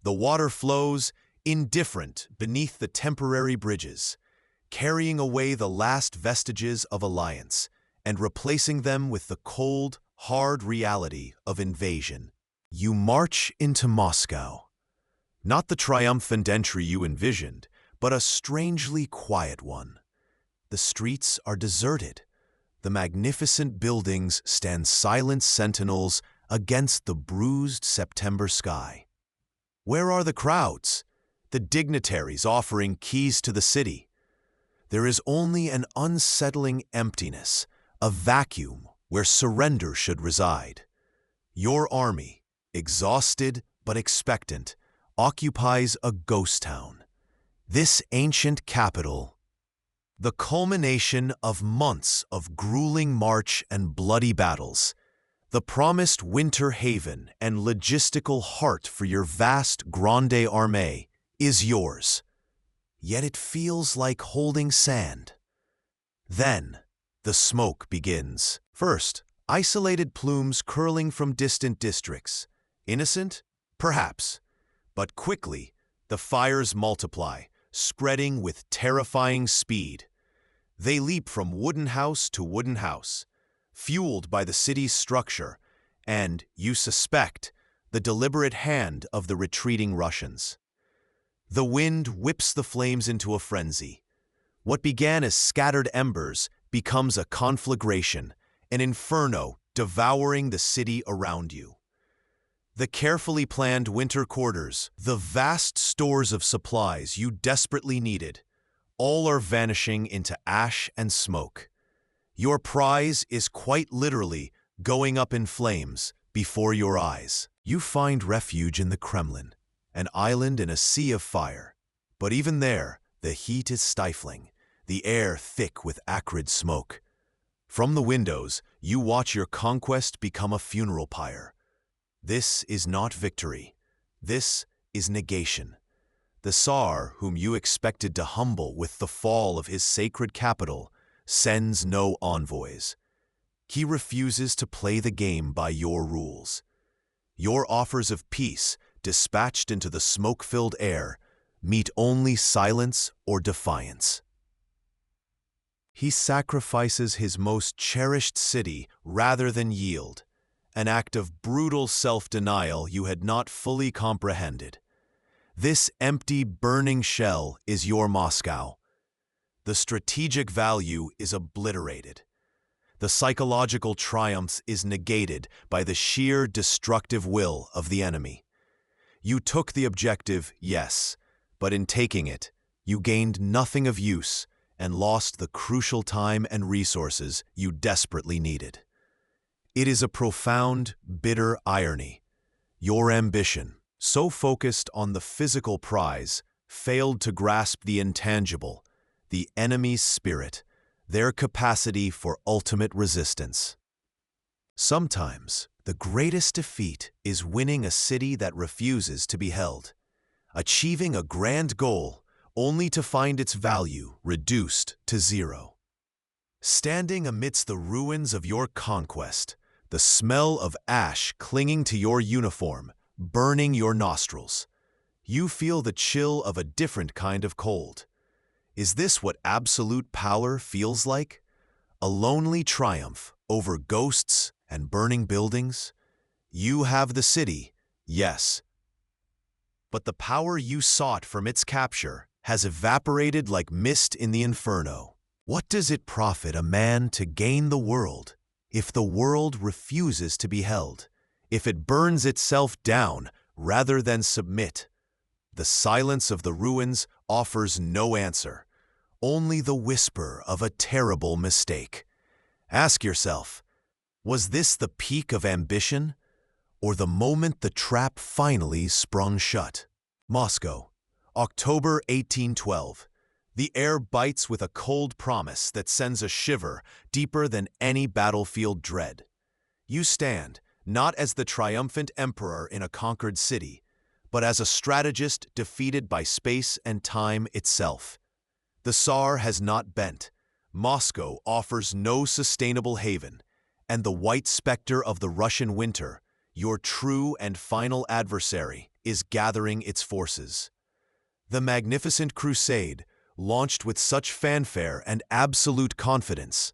Speaker 1: The water flows, indifferent, beneath the temporary bridges, carrying away the last vestiges of alliance and replacing them with the cold, hard reality of invasion. You march into Moscow. Not the triumphant entry you envisioned, but a strangely quiet one. The streets are deserted. The magnificent buildings stand silent sentinels against the bruised September sky. Where are the crowds? The dignitaries offering keys to the city? There is only an unsettling emptiness, a vacuum where surrender should reside. Your army, exhausted but expectant, occupies a ghost town. This ancient capital, the culmination of months of grueling march and bloody battles, the promised winter haven and logistical heart for your vast Grande Armée, is yours. Yet it feels like holding sand. Then, the smoke begins. First, isolated plumes curling from distant districts. Innocent? Perhaps. But quickly, the fires multiply, spreading with terrifying speed. They leap from wooden house to wooden house, fueled by the city's structure and, you suspect, the deliberate hand of the retreating Russians. The wind whips the flames into a frenzy. What began as scattered embers becomes a conflagration, an inferno devouring the city around you. The carefully planned winter quarters, the vast stores of supplies you desperately needed, all are vanishing into ash and smoke. Your prize is quite literally going up in flames before your eyes. You find refuge in the Kremlin, an island in a sea of fire. But even there, the heat is stifling, the air thick with acrid smoke. From the windows, you watch your conquest become a funeral pyre. This is not victory. This is negation. The Tsar, whom you expected to humble with the fall of his sacred capital, sends no envoys. He refuses to play the game by your rules. Your offers of peace, dispatched into the smoke-filled air, meet only silence or defiance. He sacrifices his most cherished city rather than yield, an act of brutal self-denial you had not fully comprehended. This empty, burning shell is your Moscow. The strategic value is obliterated. The psychological triumph is negated by the sheer destructive will of the enemy. You took the objective, yes, but in taking it, you gained nothing of use and lost the crucial time and resources you desperately needed. It is a profound, bitter irony. Your ambition, so focused on the physical prize, failed to grasp the intangible, the enemy's spirit, their capacity for ultimate resistance. Sometimes, the greatest defeat is winning a city that refuses to be held, achieving a grand goal only to find its value reduced to zero. Standing amidst the ruins of your conquest, the smell of ash clinging to your uniform, burning your nostrils, you feel the chill of a different kind of cold. Is this what absolute power feels like? A lonely triumph over ghosts and burning buildings? You have the city, yes, but the power you sought from its capture has evaporated like mist in the inferno. What does it profit a man to gain the world if the world refuses to be held, if it burns itself down rather than submit? The silence of the ruins offers no answer, only the whisper of a terrible mistake. Ask yourself, was this the peak of ambition, or the moment the trap finally sprung shut? Moscow, October 1812. The air bites with a cold promise that sends a shiver deeper than any battlefield dread. You stand, not as the triumphant emperor in a conquered city, but as a strategist defeated by space and time itself. The Tsar has not bent. Moscow offers no sustainable haven, and the white specter of the Russian winter, your true and final adversary, is gathering its forces. The magnificent crusade, launched with such fanfare and absolute confidence,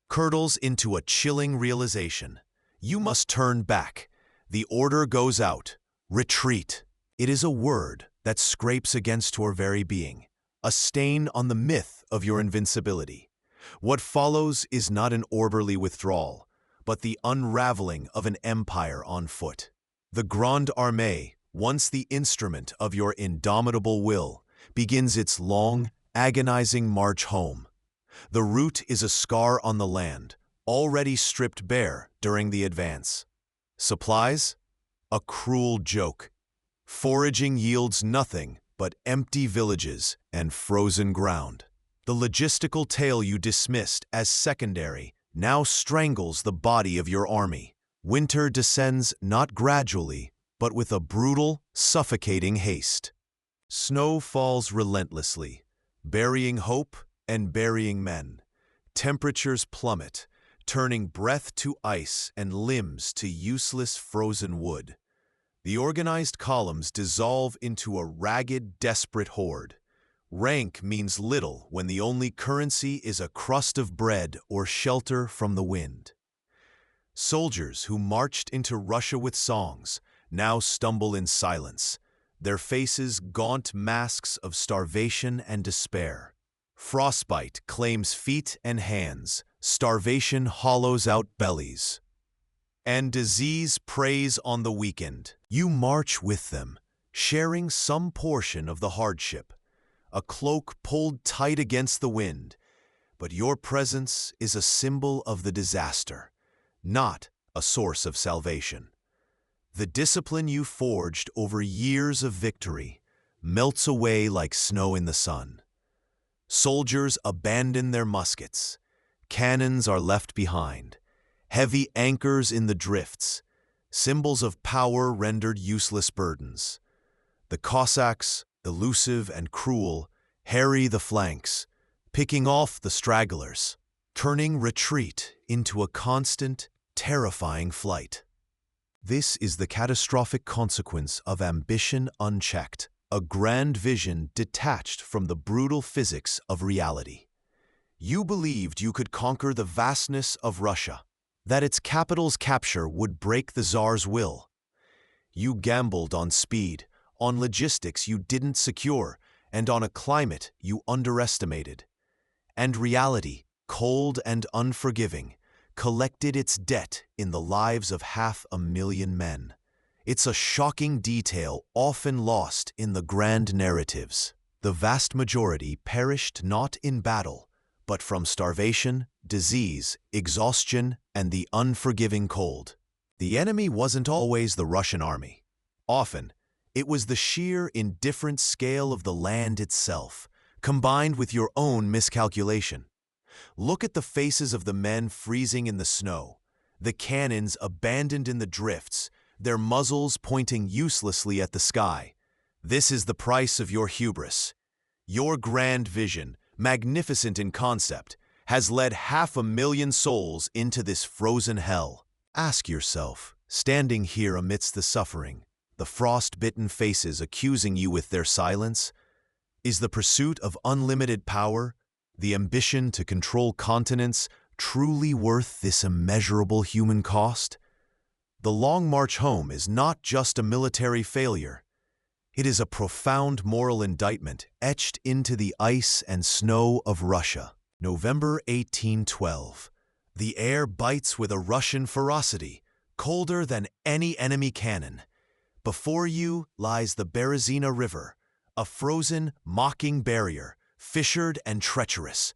Speaker 1: curdles into a chilling realization. You must turn back. The order goes out. Retreat. It is a word that scrapes against your very being, a stain on the myth of your invincibility. What follows is not an orderly withdrawal, but the unraveling of an empire on foot. The Grande Armée, once the instrument of your indomitable will, begins its long, agonizing march home. The route is a scar on the land, already stripped bare during the advance. Supplies? A cruel joke. Foraging yields nothing but empty villages and frozen ground. The logistical tale you dismissed as secondary now strangles the body of your army. Winter descends not gradually, but with a brutal, suffocating haste. Snow falls relentlessly, burying hope and burying men. Temperatures plummet, turning breath to ice and limbs to useless frozen wood. The organized columns dissolve into a ragged, desperate horde. Rank means little when the only currency is a crust of bread or shelter from the wind. Soldiers who marched into Russia with songs now stumble in silence, their faces gaunt masks of starvation and despair. Frostbite claims feet and hands, starvation hollows out bellies, and disease preys on the weakened. You march with them, sharing some portion of the hardship, a cloak pulled tight against the wind, but your presence is a symbol of the disaster, not a source of salvation. The discipline you forged over years of victory melts away like snow in the sun. Soldiers abandon their muskets. Cannons are left behind. Heavy anchors in the drifts, symbols of power rendered useless burdens. The Cossacks, elusive and cruel, harry the flanks, picking off the stragglers, turning retreat into a constant, terrifying flight. This is the catastrophic consequence of ambition unchecked, a grand vision detached from the brutal physics of reality. You believed you could conquer the vastness of Russia, that its capital's capture would break the Tsar's will. You gambled on speed, on logistics you didn't secure, and on a climate you underestimated. And reality, cold and unforgiving, collected its debt in the lives of 500,000 men. It's a shocking detail often lost in the grand narratives. The vast majority perished not in battle, but from starvation, disease, exhaustion, and the unforgiving cold. The enemy wasn't always the Russian army. Often, it was the sheer indifferent scale of the land itself, combined with your own miscalculation. Look at the faces of the men freezing in the snow, the cannons abandoned in the drifts, their muzzles pointing uselessly at the sky. This is the price of your hubris. Your grand vision, magnificent in concept, has led 500,000 souls into this frozen hell. Ask yourself, standing here amidst the suffering, the frost-bitten faces accusing you with their silence, Is the pursuit of unlimited power, the ambition to control continents, truly worth this immeasurable human cost? The Long March Home is not just a military failure. It is a profound moral indictment etched into the ice and snow of Russia. November 1812. The air bites with a Russian ferocity, colder than any enemy cannon. Before you lies the Berezina River, a frozen, mocking barrier, fissured and treacherous.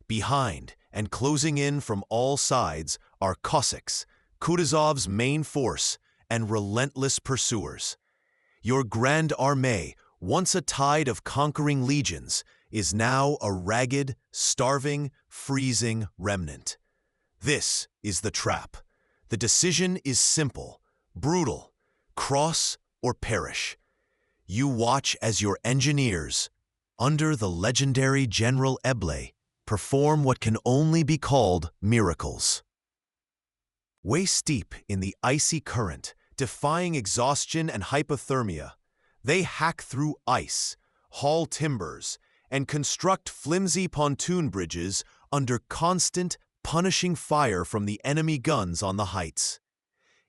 Speaker 1: Behind, and closing in from all sides, are Cossacks, Kutuzov's main force, and relentless pursuers. Your Grande Armée, once a tide of conquering legions, is now a ragged, starving, freezing remnant. This is the trap. The decision is simple, brutal: cross or perish. You watch as your engineers, under the legendary General Eble, perform what can only be called miracles. Waist-deep in the icy current, defying exhaustion and hypothermia, they hack through ice, haul timbers, and construct flimsy pontoon bridges under constant, punishing fire from the enemy guns on the heights.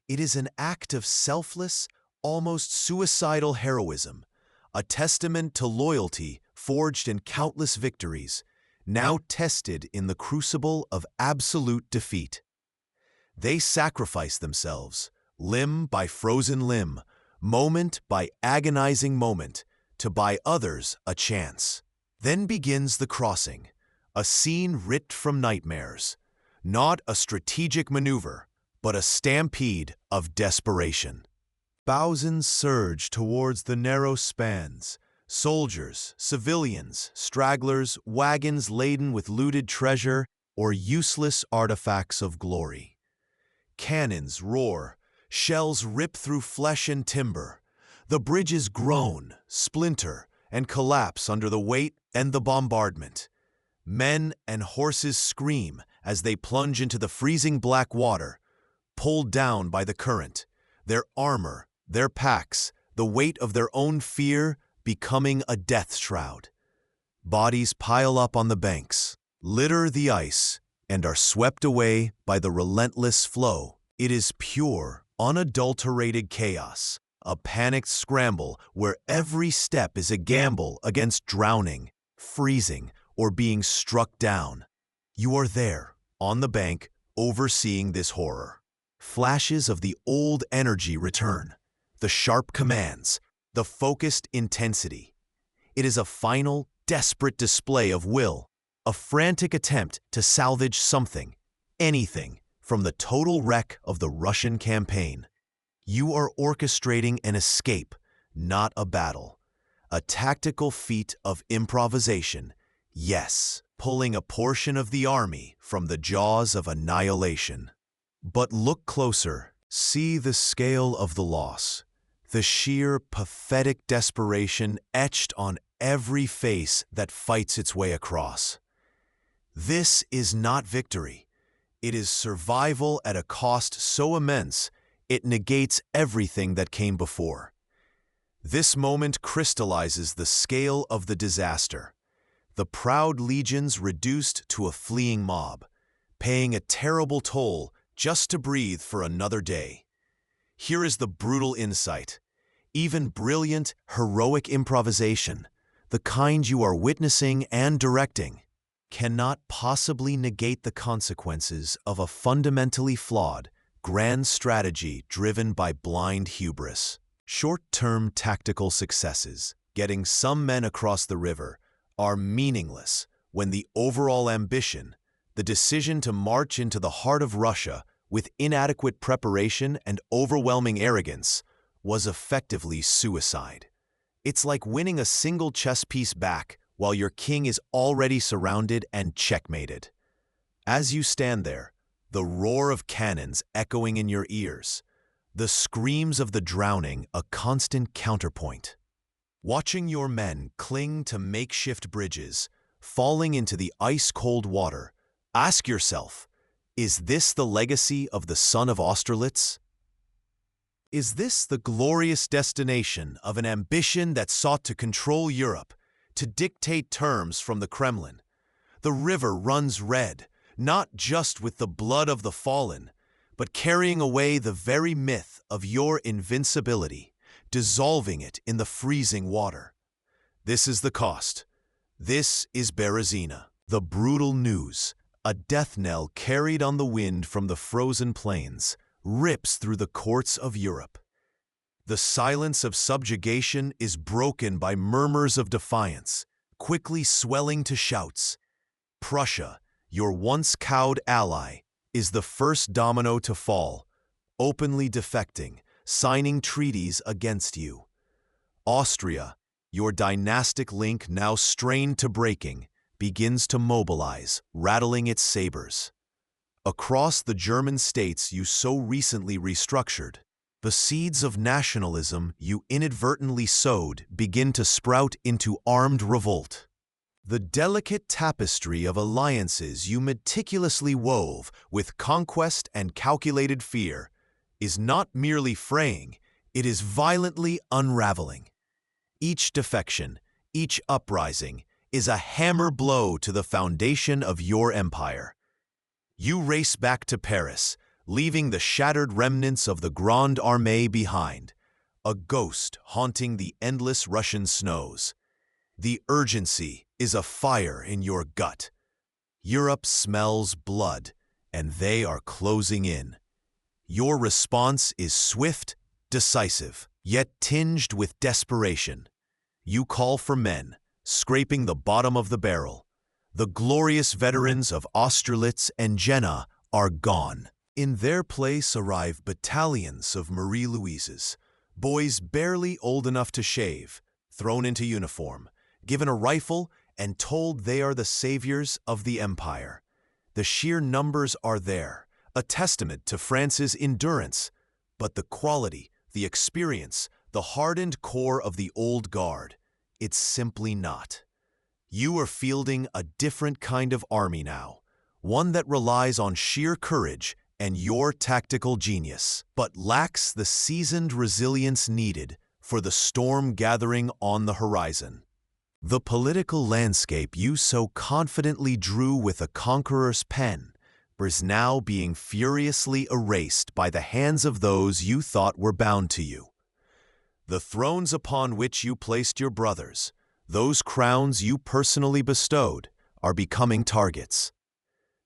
Speaker 1: It is an act of selfless, almost suicidal heroism, a testament to loyalty forged in countless victories, now tested in the crucible of absolute defeat. They sacrifice themselves, limb by frozen limb, moment by agonizing moment, to buy others a chance. Then begins the crossing, a scene ripped from nightmares, not a strategic maneuver, but a stampede of desperation. Thousands surge towards the narrow spans, soldiers, civilians, stragglers, wagons laden with looted treasure or useless artifacts of glory. Cannons roar, shells rip through flesh and timber. The bridges groan, splinter, and collapse under the weight and the bombardment. Men and horses scream as they plunge into the freezing black water, pulled down by the current, their armor, their packs, the weight of their own fear becoming a death shroud. Bodies pile up on the banks, litter the ice, and are swept away by the relentless flow. It is pure, unadulterated chaos, a panicked scramble where every step is a gamble against drowning, freezing, or being struck down. You are there, on the bank, overseeing this horror. Flashes of the old energy return, the sharp commands, the focused intensity. It is a final, desperate display of will, a frantic attempt to salvage something, anything, from the total wreck of the Russian campaign. You are orchestrating an escape, not a battle. A tactical feat of improvisation, yes, pulling a portion of the army from the jaws of annihilation. But look closer, see the scale of the loss, the sheer, pathetic desperation etched on every face that fights its way across. This is not victory. It is survival at a cost so immense it negates everything that came before. This moment crystallizes the scale of the disaster. The proud legions reduced to a fleeing mob, paying a terrible toll just to breathe for another day. Here is the brutal insight. Even brilliant, heroic improvisation, the kind you are witnessing and directing, cannot possibly negate the consequences of a fundamentally flawed, grand strategy driven by blind hubris. Short-term tactical successes, getting some men across the river, are meaningless when the overall ambition, the decision to march into the heart of Russia with inadequate preparation and overwhelming arrogance, was effectively suicide. It's like winning a single chess piece back while your king is already surrounded and checkmated. As you stand there, the roar of cannons echoing in your ears, the screams of the drowning a constant counterpoint. Watching your men cling to makeshift bridges, falling into the ice-cold water, ask yourself, is this the legacy of the son of Austerlitz? Is this the glorious destination of an ambition that sought to control Europe, to dictate terms from the Kremlin. The river runs red, not just with the blood of the fallen, but carrying away the very myth of your invincibility, dissolving it in the freezing water. This is the cost. This is Berezina, the brutal news, a death knell carried on the wind from the frozen plains, rips through the courts of Europe. The silence of subjugation is broken by murmurs of defiance, quickly swelling to shouts. Prussia, your once cowed ally, is the first domino to fall, openly defecting, signing treaties against you. Austria, your dynastic link now strained to breaking, begins to mobilize, rattling its sabers. Across the German states you so recently restructured, the seeds of nationalism you inadvertently sowed begin to sprout into armed revolt. The delicate tapestry of alliances you meticulously wove with conquest and calculated fear is not merely fraying, it is violently unraveling. Each defection, each uprising, is a hammer blow to the foundation of your empire. You race back to Paris, leaving the shattered remnants of the Grande Armée behind, a ghost haunting the endless Russian snows. The urgency is a fire in your gut. Europe smells blood, and they are closing in. Your response is swift, decisive, yet tinged with desperation. You call for men, scraping the bottom of the barrel. The glorious veterans of Austerlitz and Jena are gone. In their place arrive battalions of Marie-Louises, boys barely old enough to shave, thrown into uniform, given a rifle, and told they are the saviors of the empire. The sheer numbers are there, a testament to France's endurance, but the quality, the experience, the hardened core of the old guard, it's simply not. You are fielding a different kind of army now, one that relies on sheer courage and your tactical genius, but lacks the seasoned resilience needed for the storm gathering on the horizon. The political landscape you so confidently drew with a conqueror's pen is now being furiously erased by the hands of those you thought were bound to you. The thrones upon which you placed your brothers, those crowns you personally bestowed, are becoming targets.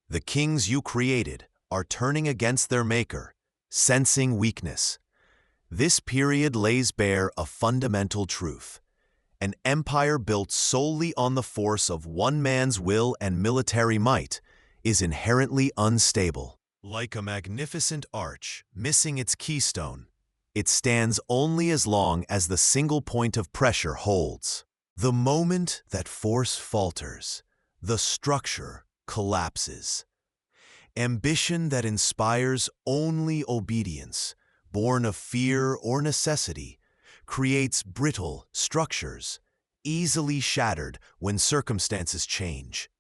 Speaker 1: The kings you created are turning against their maker, sensing weakness. This period lays bare a fundamental truth. An empire built solely on the force of one man's will and military might is inherently unstable. Like a magnificent arch missing its keystone, it stands only as long as the single point of pressure holds. The moment that force falters, the structure collapses. Ambition that inspires only obedience, born of fear or necessity, creates brittle structures, easily shattered when circumstances change.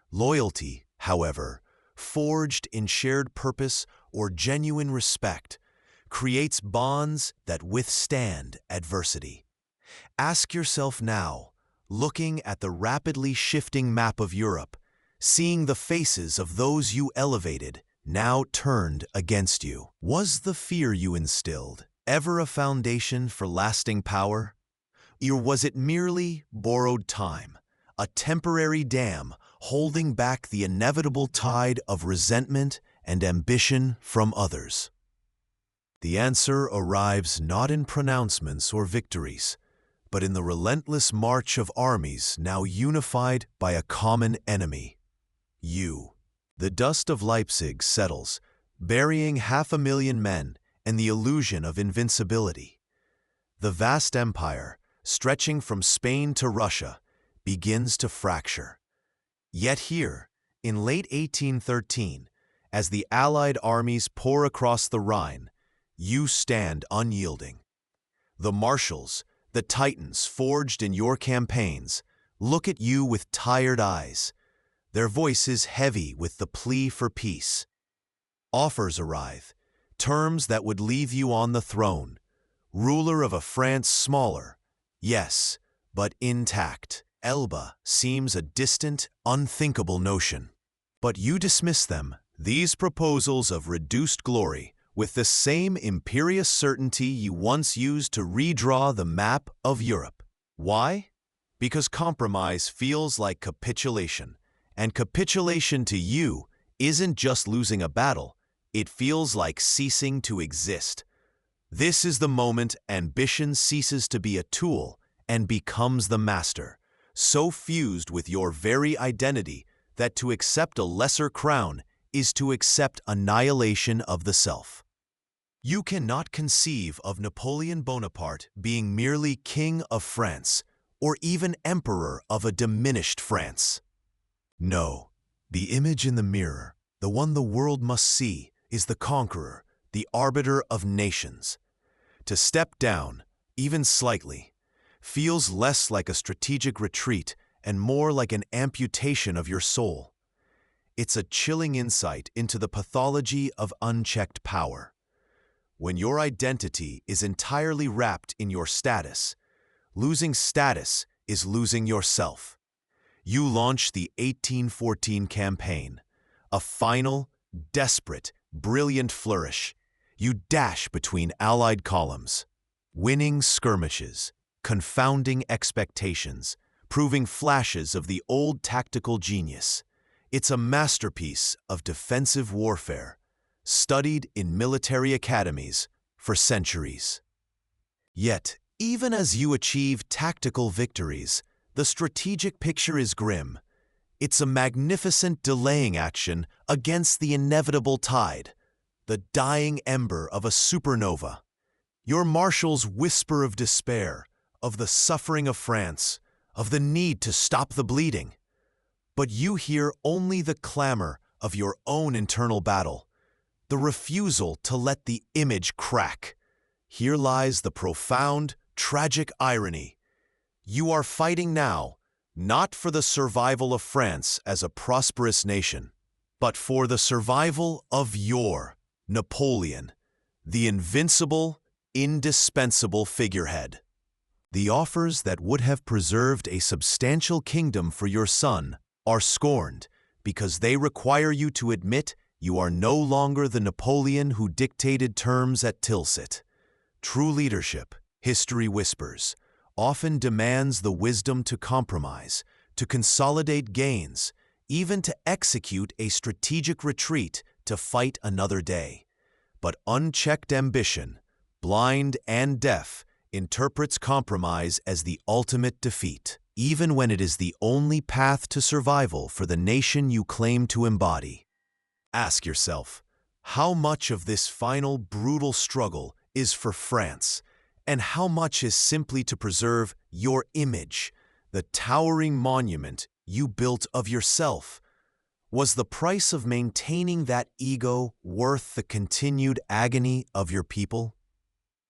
Speaker 1: Loyalty, however, forged in shared purpose or genuine respect, creates bonds that withstand adversity. Ask yourself now, looking at the rapidly shifting map of Europe, seeing the faces of those you elevated now turned against you. Was the fear you instilled ever a foundation for lasting power? Or was it merely borrowed time, a temporary dam holding back the inevitable tide of resentment and ambition from others? The answer arrives not in pronouncements or victories, but in the relentless march of armies now unified by a common enemy: you. The dust of Leipzig settles, burying 500,000 men and the illusion of invincibility. The vast empire, stretching from Spain to Russia, begins to fracture. Yet here, in late 1813, as the Allied armies pour across the Rhine, you stand unyielding. The marshals, the titans forged in your campaigns, look at you with tired eyes, their voices heavy with the plea for peace. Offers arrive, terms that would leave you on the throne, ruler of a France smaller, yes, but intact. Elba seems a distant, unthinkable notion. But you dismiss them, these proposals of reduced glory, with the same imperious certainty you once used to redraw the map of Europe. Why? Because compromise feels like capitulation, and capitulation to you isn't just losing a battle, it feels like ceasing to exist. This is the moment ambition ceases to be a tool and becomes the master, so fused with your very identity that to accept a lesser crown is to accept annihilation of the self. You cannot conceive of Napoleon Bonaparte being merely King of France, or even Emperor of a diminished France. No, the image in the mirror, the one the world must see, is the conqueror, the arbiter of nations. To step down, even slightly, feels less like a strategic retreat and more like an amputation of your soul. It's a chilling insight into the pathology of unchecked power. When your identity is entirely wrapped in your status, losing status is losing yourself. You launch the 1814 campaign, a final, desperate, brilliant flourish. You dash between Allied columns, winning skirmishes, confounding expectations, proving flashes of the old tactical genius. It's a masterpiece of defensive warfare, studied in military academies for centuries. Yet, even as you achieve tactical victories, the strategic picture is grim. It's a magnificent delaying action against the inevitable tide, the dying ember of a supernova. Your marshals whisper of despair, of the suffering of France, of the need to stop the bleeding. But you hear only the clamor of your own internal battle, the refusal to let the image crack. Here lies the profound, tragic irony. You are fighting now, not for the survival of France as a prosperous nation, but for the survival of your Napoleon, the invincible, indispensable figurehead. The offers that would have preserved a substantial kingdom for your son are scorned because they require you to admit you are no longer the Napoleon who dictated terms at Tilsit. True leadership, history whispers, often demands the wisdom to compromise, to consolidate gains, even to execute a strategic retreat to fight another day. But unchecked ambition, blind and deaf, interprets compromise as the ultimate defeat, even when it is the only path to survival for the nation you claim to embody. Ask yourself, how much of this final brutal struggle is for France, and how much is simply to preserve your image, the towering monument you built of yourself? Was the price of maintaining that ego worth the continued agony of your people?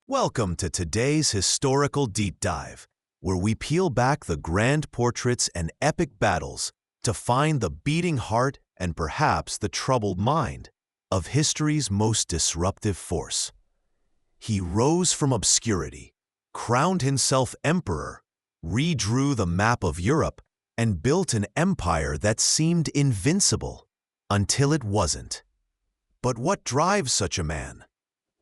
Speaker 1: Welcome to today's historical deep dive, where we peel back the grand portraits and epic battles to find the beating heart and perhaps the troubled mind of history's most disruptive force. He rose from obscurity, crowned himself emperor, redrew the map of Europe, and built an empire that seemed invincible until it wasn't. But what drives such a man?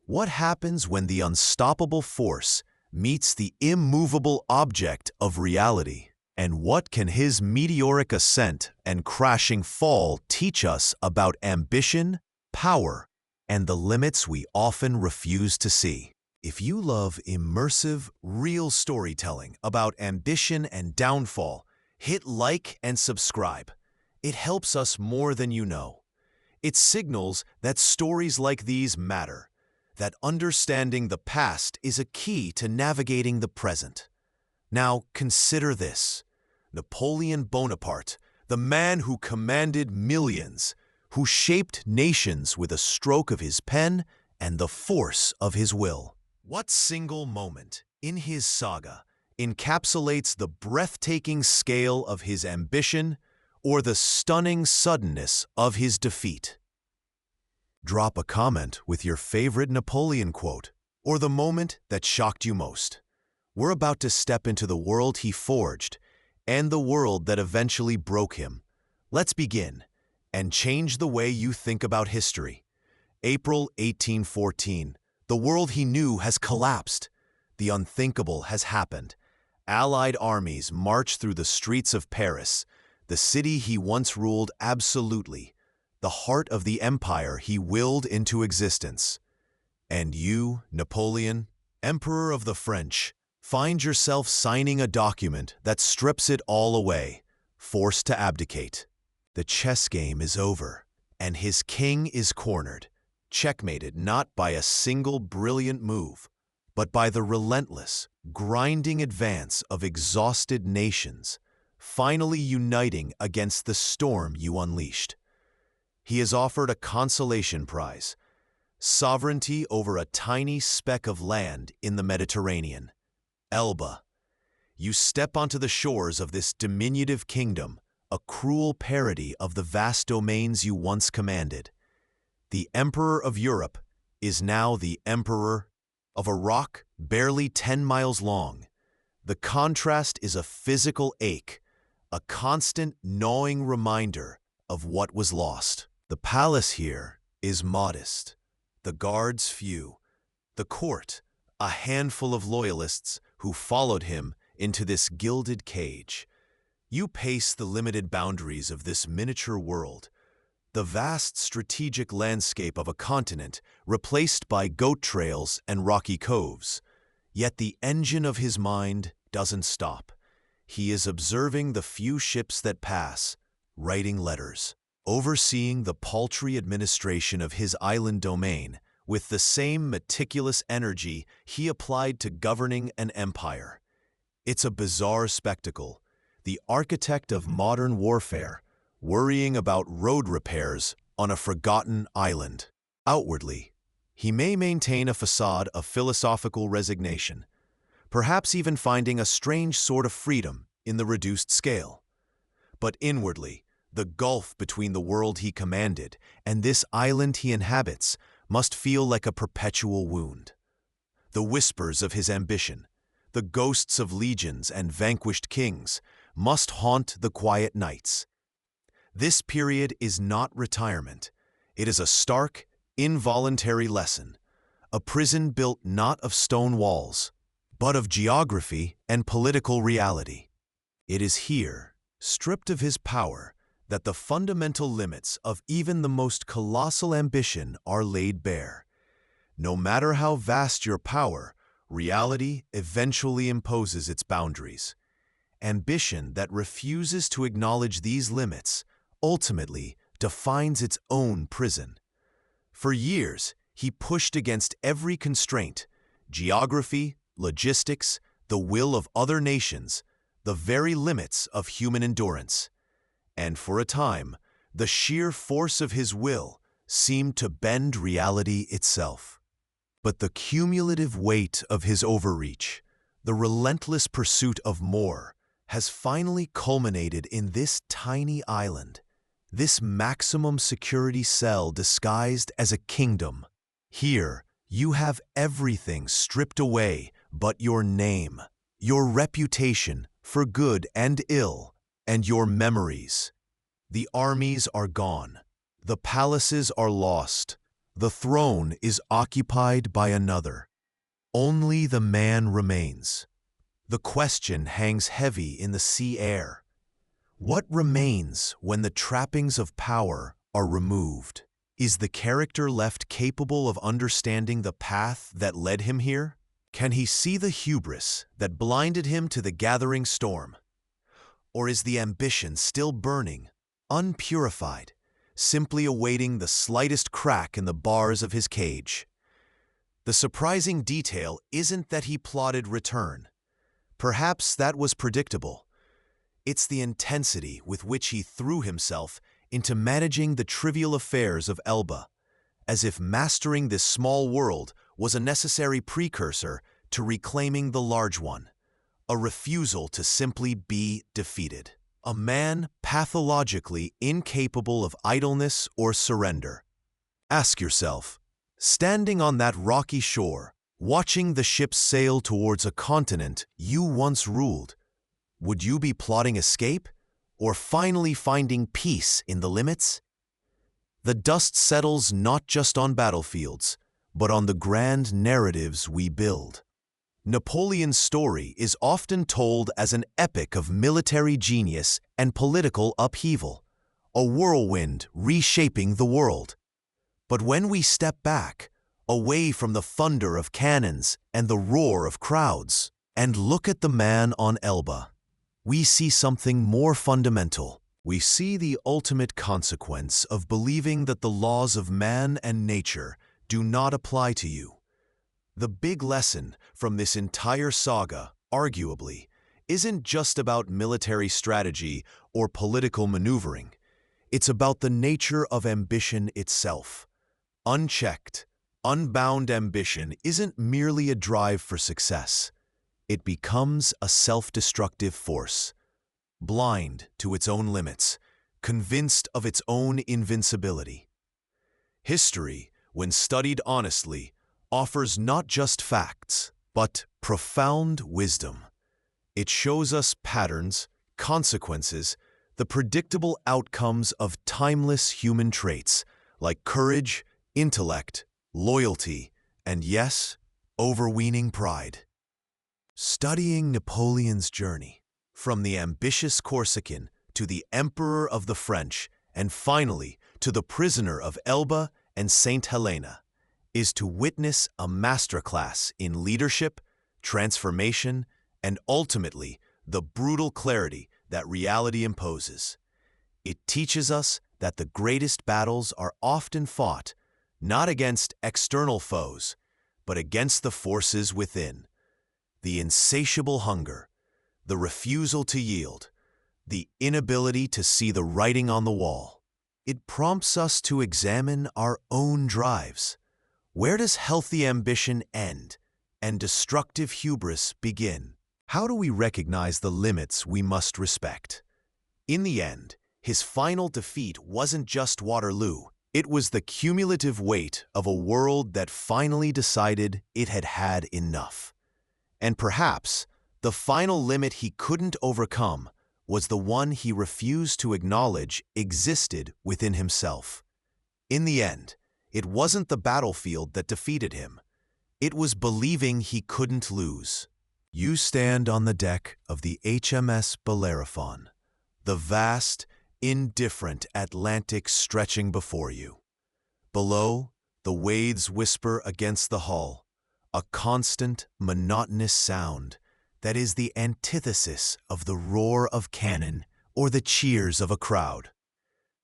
Speaker 1: What happens when the unstoppable force meets the immovable object of reality? And what can his meteoric ascent and crashing fall teach us about ambition, power, and the limits we often refuse to see? If you love immersive, real storytelling about ambition and downfall, hit like and subscribe. It helps us more than you know. It signals that stories like these matter, that understanding the past is a key to navigating the present. Now consider this. Napoleon Bonaparte, the man who commanded millions, who shaped nations with a stroke of his pen and the force of his will. What single moment in his saga encapsulates the breathtaking scale of his ambition or the stunning suddenness of his defeat? Drop a comment with your favorite Napoleon quote or the moment that shocked you most. We're about to step into the world he forged, and the world that eventually broke him. Let's begin and change the way you think about history. April 1814. The world he knew has collapsed. The unthinkable has happened. Allied armies march through the streets of Paris, the city he once ruled absolutely, the heart of the empire he willed into existence. And you, Napoleon, Emperor of the French, find yourself signing a document that strips it all away, forced to abdicate. The chess game is over, and his king is cornered, checkmated not by a single brilliant move, but by the relentless, grinding advance of exhausted nations, finally uniting against the storm you unleashed. He is offered a consolation prize, sovereignty over a tiny speck of land in the Mediterranean. Elba. You step onto the shores of this diminutive kingdom, a cruel parody of the vast domains you once commanded. The Emperor of Europe is now the Emperor of a rock barely 10 miles long. The contrast is a physical ache, a constant gnawing reminder of what was lost. The palace here is modest, the guards few, the court a handful of loyalists who followed him into this gilded cage. You pace the limited boundaries of this miniature world, the vast strategic landscape of a continent replaced by goat trails and rocky coves. Yet the engine of his mind doesn't stop. He is observing the few ships that pass, writing letters, overseeing the paltry administration of his island domain with the same meticulous energy he applied to governing an empire. It's a bizarre spectacle, the architect of modern warfare, worrying about road repairs on a forgotten island. Outwardly, he may maintain a facade of philosophical resignation, perhaps even finding a strange sort of freedom in the reduced scale. But inwardly, the gulf between the world he commanded and this island he inhabits must feel like a perpetual wound. The whispers of his ambition, the ghosts of legions and vanquished kings, must haunt the quiet nights. This period is not retirement. It is a stark, involuntary lesson, a prison built not of stone walls, but of geography and political reality. It is here, stripped of his power, that the fundamental limits of even the most colossal ambition are laid bare. No matter how vast your power, reality eventually imposes its boundaries. Ambition that refuses to acknowledge these limits ultimately defines its own prison. For years, he pushed against every constraint: geography, logistics, the will of other nations, the very limits of human endurance. And for a time, the sheer force of his will seemed to bend reality itself. But the cumulative weight of his overreach, the relentless pursuit of more, has finally culminated in this tiny island, this maximum security cell disguised as a kingdom. Here, you have everything stripped away but your name, your reputation for good and ill, and your memories. The armies are gone. The palaces are lost. The throne is occupied by another. Only the man remains. The question hangs heavy in the sea air. What remains when the trappings of power are removed? Is the character left capable of understanding the path that led him here? Can he see the hubris that blinded him to the gathering storm? Or is the ambition still burning, unpurified, simply awaiting the slightest crack in the bars of his cage? The surprising detail isn't that he plotted return. Perhaps that was predictable. It's the intensity with which he threw himself into managing the trivial affairs of Elba, as if mastering this small world was a necessary precursor to reclaiming the large one, a refusal to simply be defeated. A man pathologically incapable of idleness or surrender. Ask yourself, standing on that rocky shore, watching the ships sail towards a continent you once ruled, Would you be plotting escape, or finally finding peace in the limits? The dust settles not just on battlefields, but on the grand narratives we build. Napoleon's story is often told as an epic of military genius and political upheaval, a whirlwind reshaping the world. But when we step back, away from the thunder of cannons and the roar of crowds, and look at the man on Elba, we see something more fundamental. We see the ultimate consequence of believing that the laws of man and nature do not apply to you. The big lesson from this entire saga, arguably, isn't just about military strategy or political maneuvering. It's about the nature of ambition itself. Unchecked, unbound ambition isn't merely a drive for success. It becomes a self-destructive force, blind to its own limits, convinced of its own invincibility. History, when studied honestly, offers not just facts, but profound wisdom. It shows us patterns, consequences, the predictable outcomes of timeless human traits like courage, intellect, loyalty, and yes, overweening pride. Studying Napoleon's journey, from the ambitious Corsican to the Emperor of the French, and finally to the prisoner of Elba and St. Helena, is to witness a masterclass in leadership, transformation, and ultimately the brutal clarity that reality imposes. It teaches us that the greatest battles are often fought not against external foes, but against the forces within. The insatiable hunger, the refusal to yield, the inability to see the writing on the wall. It prompts us to examine our own drives. Where does healthy ambition end and destructive hubris begin? How do we recognize the limits we must respect? In the end, his final defeat wasn't just Waterloo. It was the cumulative weight of a world that finally decided it had had enough. And perhaps the final limit he couldn't overcome was the one he refused to acknowledge existed within himself. In the end, it wasn't the battlefield that defeated him. It was believing he couldn't lose. You stand on the deck of the HMS Bellerophon, the vast, indifferent Atlantic stretching before you. Below, the waves whisper against the hull, a constant, monotonous sound that is the antithesis of the roar of cannon or the cheers of a crowd.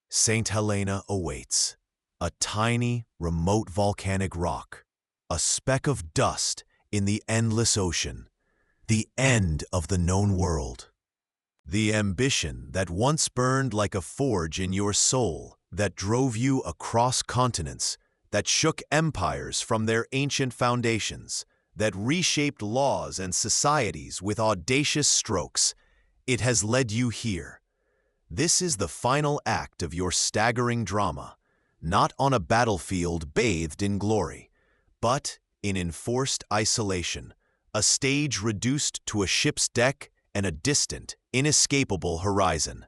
Speaker 1: St. Helena awaits, a tiny, remote volcanic rock, a speck of dust in the endless ocean, the end of the known world. The ambition that once burned like a forge in your soul, that drove you across continents, that shook empires from their ancient foundations, that reshaped laws and societies with audacious strokes, it has led you here. This is the final act of your staggering drama, not on a battlefield bathed in glory, but in enforced isolation, a stage reduced to a ship's deck and a distant, inescapable horizon.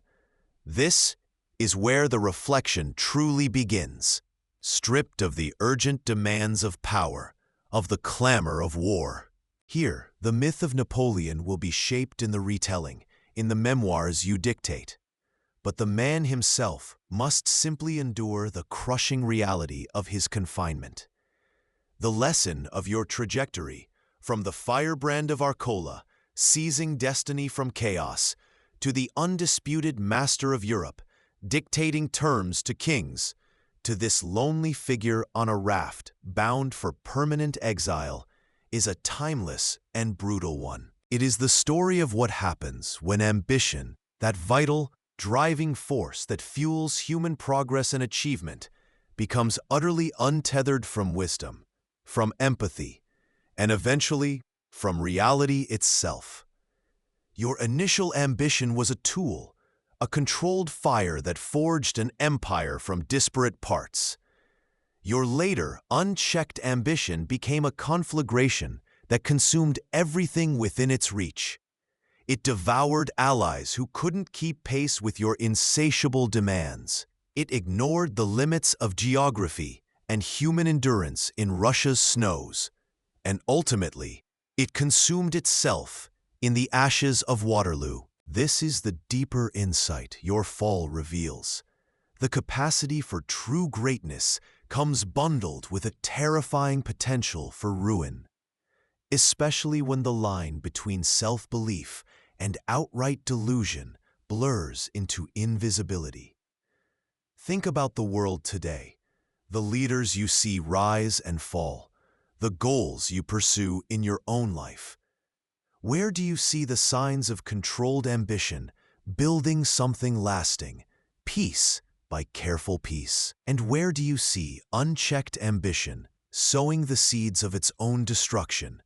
Speaker 1: This is where the reflection truly begins, stripped of the urgent demands of power, of the clamor of war. Here, the myth of Napoleon will be shaped in the retelling, in the memoirs you dictate. But the man himself must simply endure the crushing reality of his confinement. The lesson of your trajectory, from the firebrand of Arcola, seizing destiny from chaos, to the undisputed master of Europe, dictating terms to kings, to this lonely figure on a raft bound for permanent exile, is a timeless and brutal one. It is the story of what happens when ambition, that vital, driving force that fuels human progress and achievement, becomes utterly untethered from wisdom, from empathy, and eventually from reality itself. Your initial ambition was a tool, a controlled fire that forged an empire from disparate parts. Your later, unchecked ambition became a conflagration that consumed everything within its reach. It devoured allies who couldn't keep pace with your insatiable demands. It ignored the limits of geography and human endurance in Russia's snows. And ultimately, it consumed itself in the ashes of Waterloo. This is the deeper insight your fall reveals. The capacity for true greatness comes bundled with a terrifying potential for ruin, especially when the line between self-belief and outright delusion blurs into invisibility. Think about the world today, the leaders you see rise and fall, the goals you pursue in your own life. Where do you see the signs of controlled ambition, building something lasting, piece by careful piece? And where do you see unchecked ambition, sowing the seeds of its own destruction,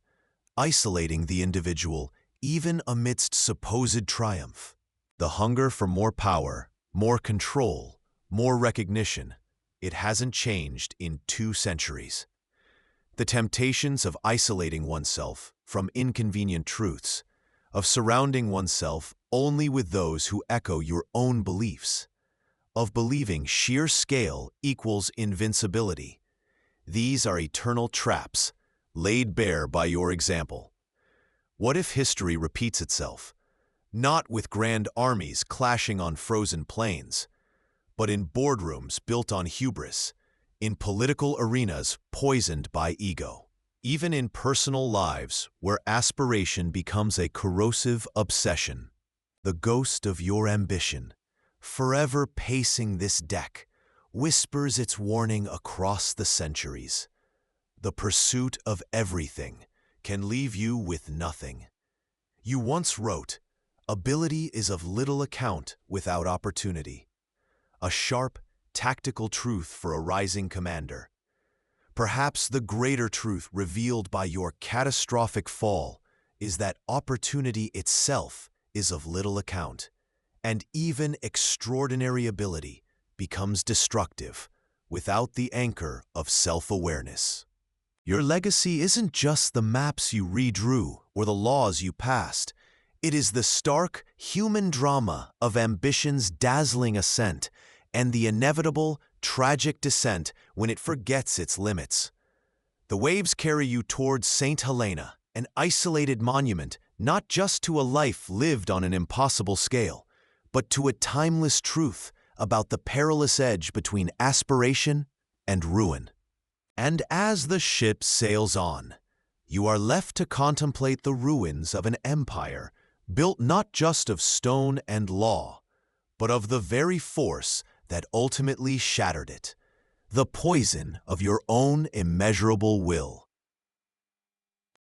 Speaker 1: isolating the individual even amidst supposed triumph? The hunger for more power, more control, more recognition, it hasn't changed in 2 centuries. The temptations of isolating oneself from inconvenient truths, of surrounding oneself only with those who echo your own beliefs, of believing sheer scale equals invincibility. These are eternal traps, laid bare by your example. What if history repeats itself, not with grand armies clashing on frozen plains, but in boardrooms built on hubris, in political arenas poisoned by ego, even in personal lives where aspiration becomes a corrosive obsession? The ghost of your ambition, forever pacing this deck, whispers its warning across the centuries. The pursuit of everything can leave you with nothing. You once wrote, "Ability is of little account without opportunity." A sharp, tactical truth for a rising commander. Perhaps the greater truth revealed by your catastrophic fall is that opportunity itself is of little account, and even extraordinary ability becomes destructive without the anchor of self-awareness. Your legacy isn't just the maps you redrew or the laws you passed. It is the stark human drama of ambition's dazzling ascent and the inevitable, tragic descent when it forgets its limits. The waves carry you towards St. Helena, an isolated monument not just to a life lived on an impossible scale, but to a timeless truth about the perilous edge between aspiration and ruin. And as the ship sails on, you are left to contemplate the ruins of an empire built not just of stone and law, but of the very force that ultimately shattered it, the poison of your own immeasurable will.